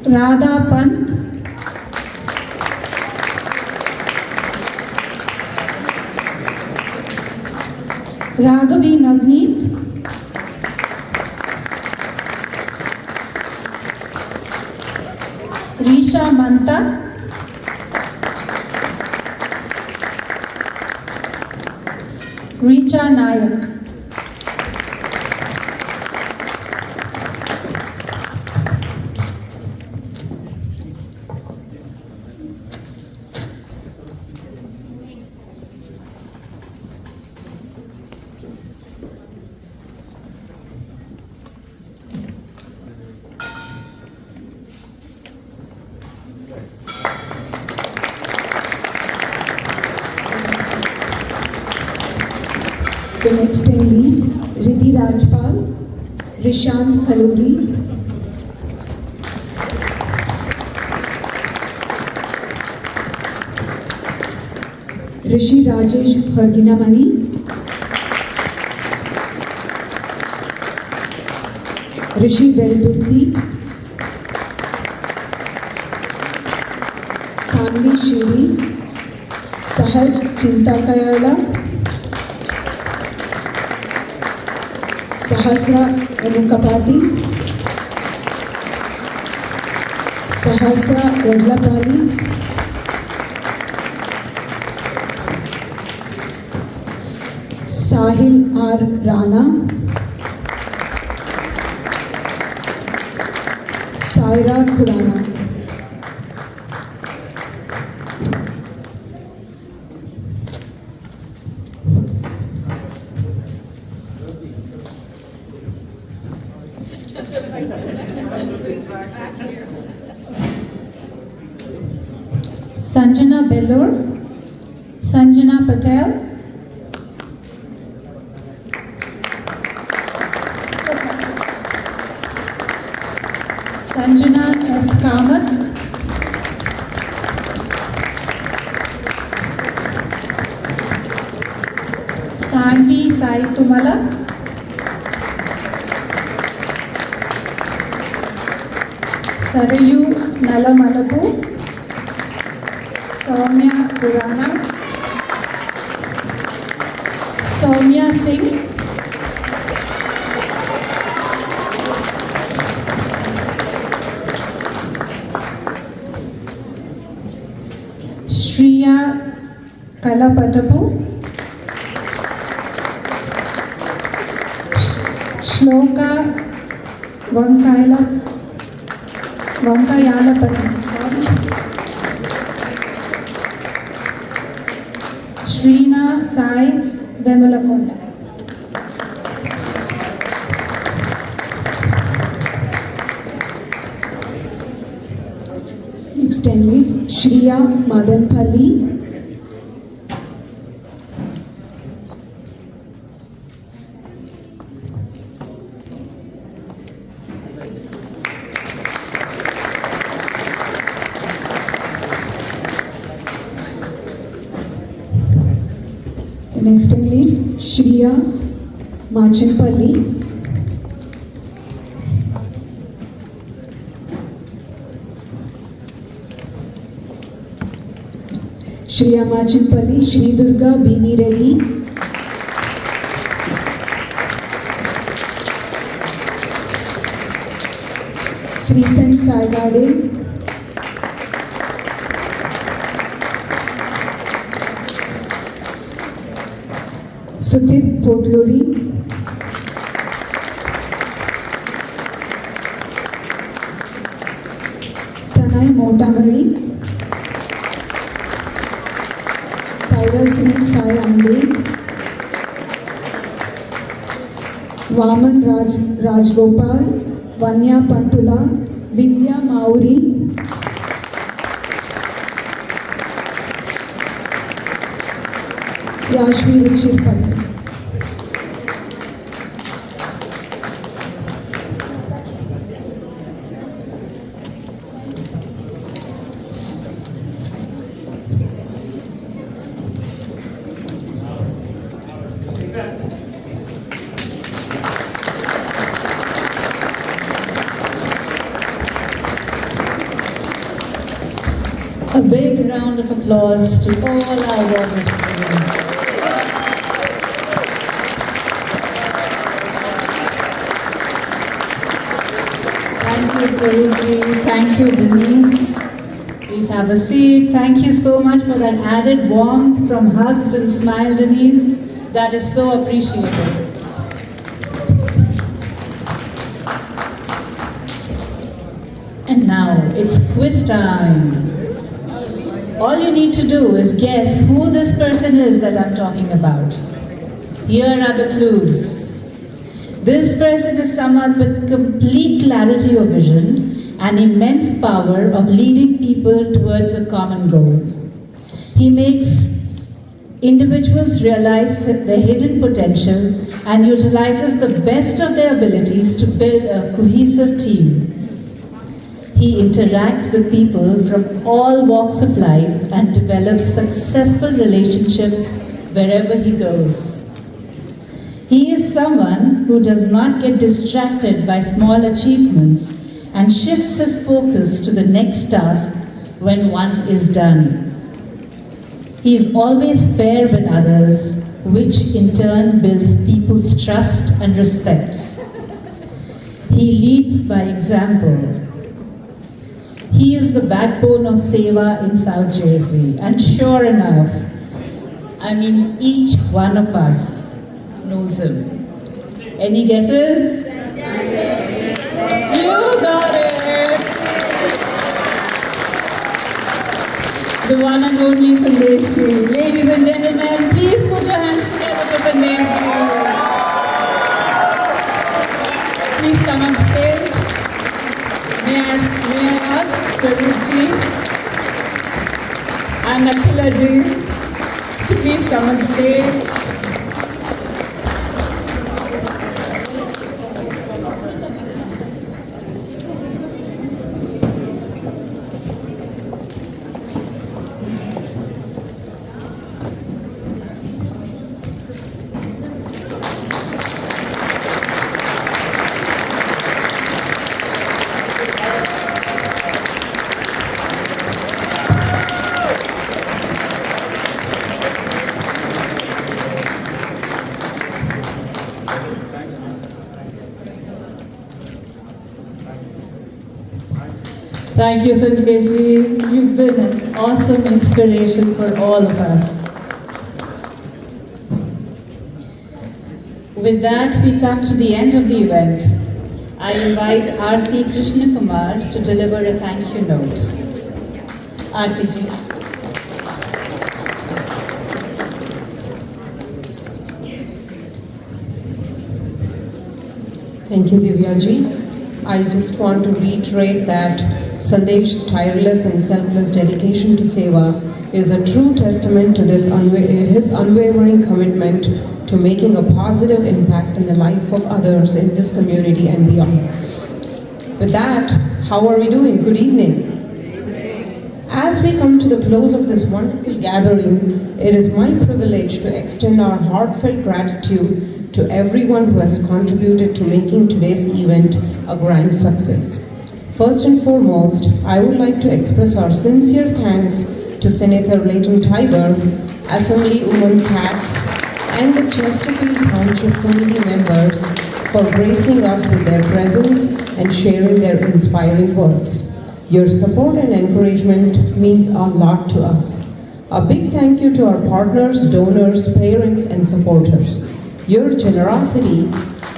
Radha Pant, Raghavi Navneet, Risha Manta, Richa Nayak. The next 10 leads, Riddhi Rajpal, Rishant Kaluri, Rishi Rajesh Harginamani, Rishi Veldurti, Sanvi Shiri, Sahaj Chintakayala, Sahasra Enukapati, Sahasra Yadlapali, Sahil R. Rana, Saira Khurana. Sanjana Bellur, Sanjana Patel, Sanjana S. Kamath, Sanvi Sai Tumala, Sarayu Nalamalapu, Soumya Purana, Soumya Singh, Shriya Kalapatapu, Shloka Vankayalapati, Shrina Sai Vemulakonda. Next 10 leads, Shriya Madanpalli, the next 10 leads, Shriya Machinpalli, Shriya Machinpalli, Shri Durga Bini Reddy, Sritan Saigade, Sudhir Potluri, Tanay Motamari, Sri Sai Ambe, Vaman Rajgopal, Vanya Pantula, Vindhya Mauri, Yashvi Ruchirpalli. A big round of applause to all our water students. Thank you, Guruji. Thank you, Denise. Please have a seat. Thank you so much for that added warmth from hugs and smile, Denise. That is so appreciated. And now it's quiz time. All you need to do is guess who this person is that I'm talking about. Here are the clues. This person is someone with complete clarity of vision and immense power of leading people towards a common goal. He makes individuals realize their hidden potential and utilizes the best of their abilities to build a cohesive team. He interacts with people from all walks of life and develops successful relationships wherever he goes. He is someone who does not get distracted by small achievements and shifts his focus to the next task when one is done. He is always fair with others, which in turn builds people's trust and respect. He leads by example. He is the backbone of Sewa in South Jersey, and sure enough, each one of us knows him. Any guesses? You got it! The one and only Sandesh. Ladies and gentlemen, please put your hands together for Sandesh. Please come on stage. May I ask Swarup and Akhila to please come on stage. Thank you, Sandesh. You've been an awesome inspiration for all of us. With that, we come to the end of the event. I invite Aarti Krishna Kumar to deliver a thank you note. Aarti ji. Thank you, Divya ji. I just want to reiterate that Sandesh's tireless and selfless dedication to Sewa is a true testament to his unwavering commitment to making a positive impact in the life of others in this community and beyond. With that, how are we doing? Good evening. As we come to the close of this wonderful gathering, it is my privilege to extend our heartfelt gratitude to everyone who has contributed to making today's event a grand success. First and foremost, I would like to express our sincere thanks to Senator Leighton Tiber, Assemblywoman Katz, and the Chesterfield Township Committee members for gracing us with their presence and sharing their inspiring words. Your support and encouragement means a lot to us. A big thank you to our partners, donors, parents, and supporters. Your generosity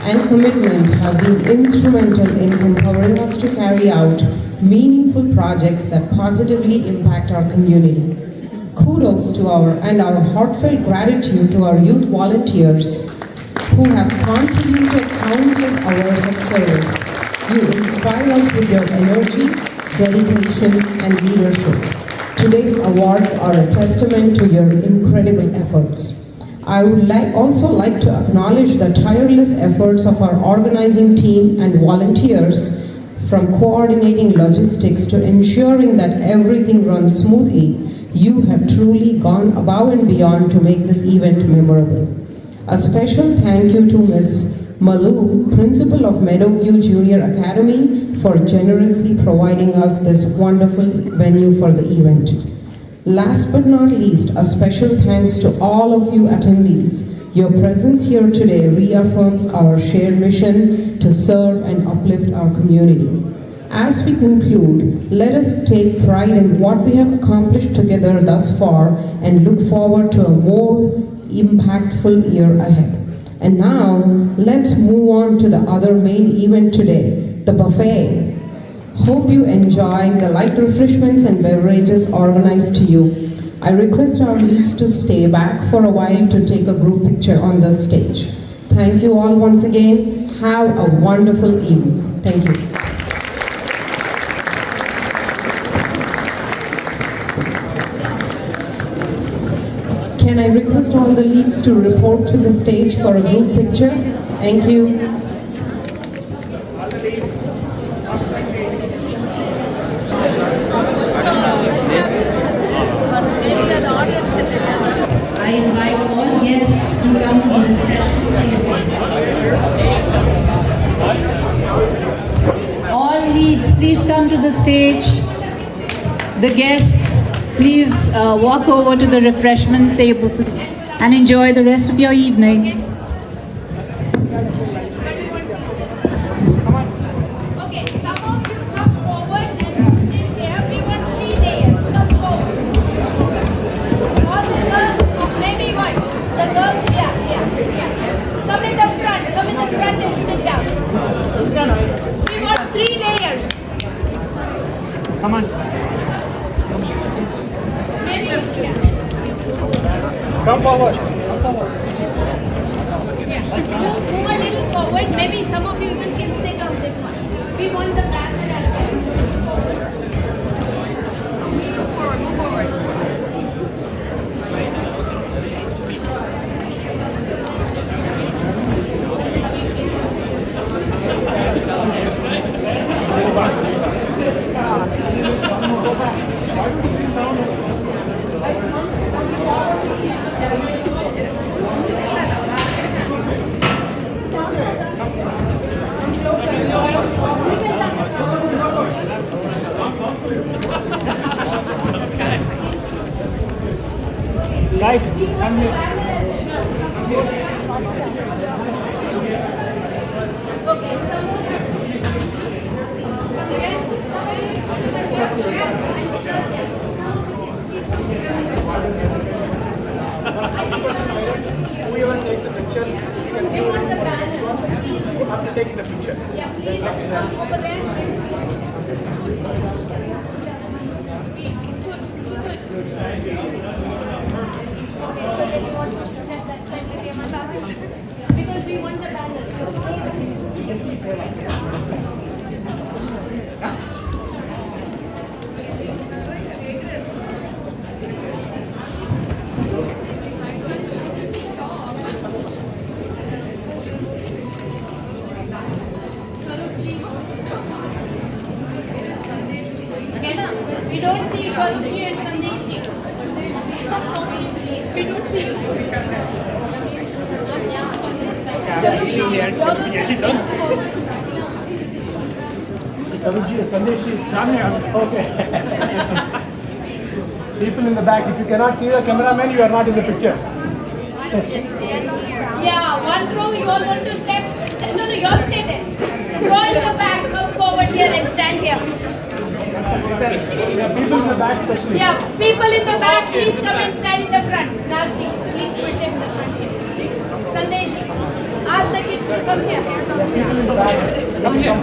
and commitment have been instrumental in empowering us to carry out meaningful projects that positively impact our community. Kudos to our heartfelt gratitude to our youth volunteers who have contributed countless hours of service. You inspire us with your energy, dedication, and leadership. Today's awards are a testament to your incredible efforts. I would also like to acknowledge the tireless efforts of our organizing team and volunteers, from coordinating logistics to ensuring that everything runs smoothly. You have truly gone above and beyond to make this event memorable. A special thank you to Ms. Malu, Principal of Meadowview Junior Academy, for generously providing us this wonderful venue for the event. Last but not least, a special thanks to all of you attendees. Your presence here today reaffirms our shared mission to serve and uplift our community. As we conclude, let us take pride in what we have accomplished together thus far and look forward to a more impactful year ahead. And now, let's move on to the other main event today, the buffet. Hope you enjoy the light refreshments and beverages organized to you. I request our leads to stay back for a while to take a group picture on the stage. Thank you all once again. Have a wonderful evening. Thank you. Can I request request all the leads to report to the stage for a group picture. Thank you. I invite all guests to come to the refreshment. All leads, please come to the stage. The guests, please walk over to the refreshment table and enjoy the rest of your evening. Okay, some of you come forward and sit here. We want 3 layers. Come forward. All the girls, maybe one. The girls, yeah. Come in the front and sit down. We want 3 layers. Come on. Maybe, yeah. Come forward. Yeah. Move a little forward. Maybe some of you even can sit on this one. We want the basket as well. Move forward. Guys, come here. Whoever takes the pictures, you can do it for the next one. After taking the picture. Yeah, please come over there. Good. Okay, so then you want to step that side with your banner? Because we want the banner. So okay, now we don't see Swarupi and Sandeep ji. We don't see you. Sandesh, okay. People in the back, if you cannot see the cameraman, you are not in the picture. Yeah, one row, you all want to step. No, you all stay there. Go in the back, come forward here and stand here. Yeah, people in the back especially. Yeah, people in the back, please come and stand in the front. Nagji, please put them in the front here. Sandesh ji, ask the kids to come here. People in the back. Come here. All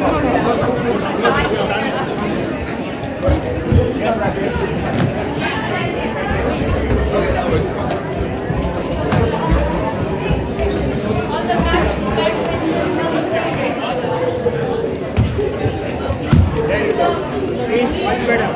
the back There you go. See, much better.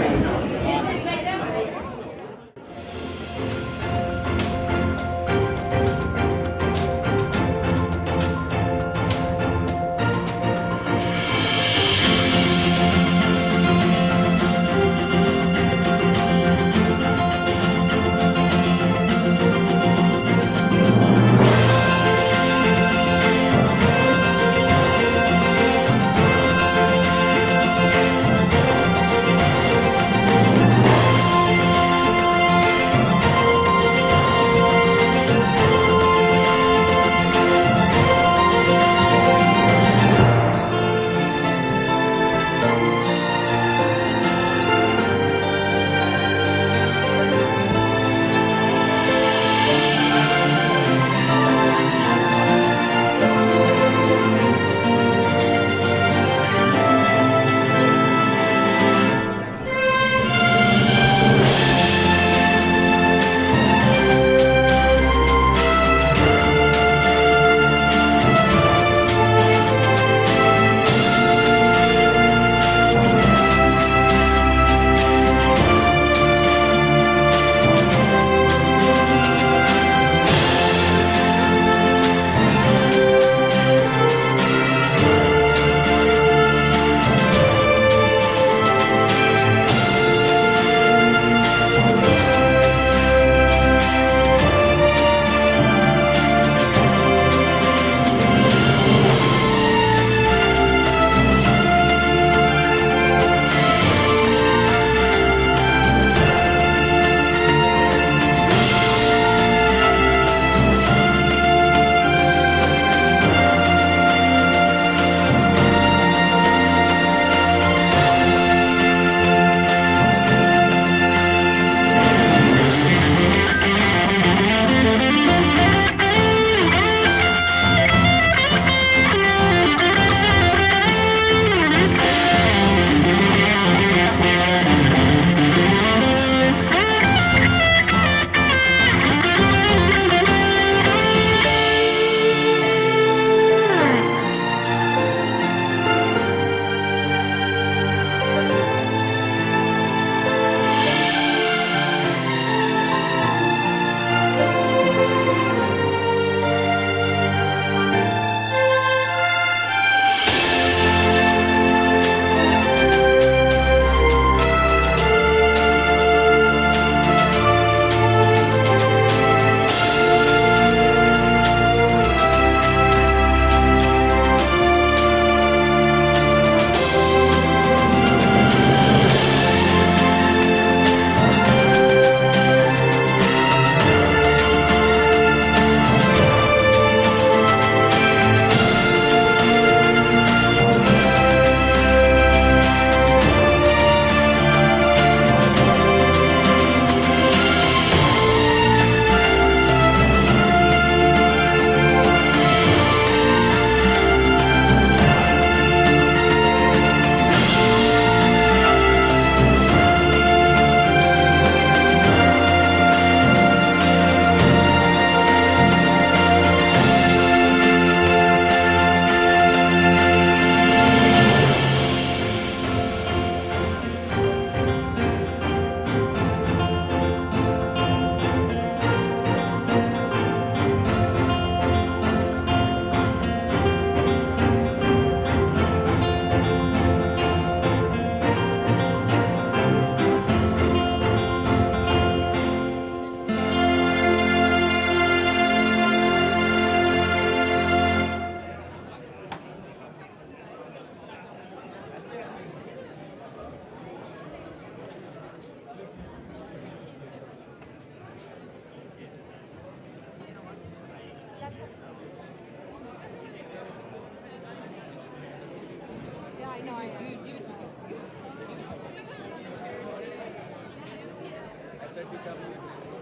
FEW.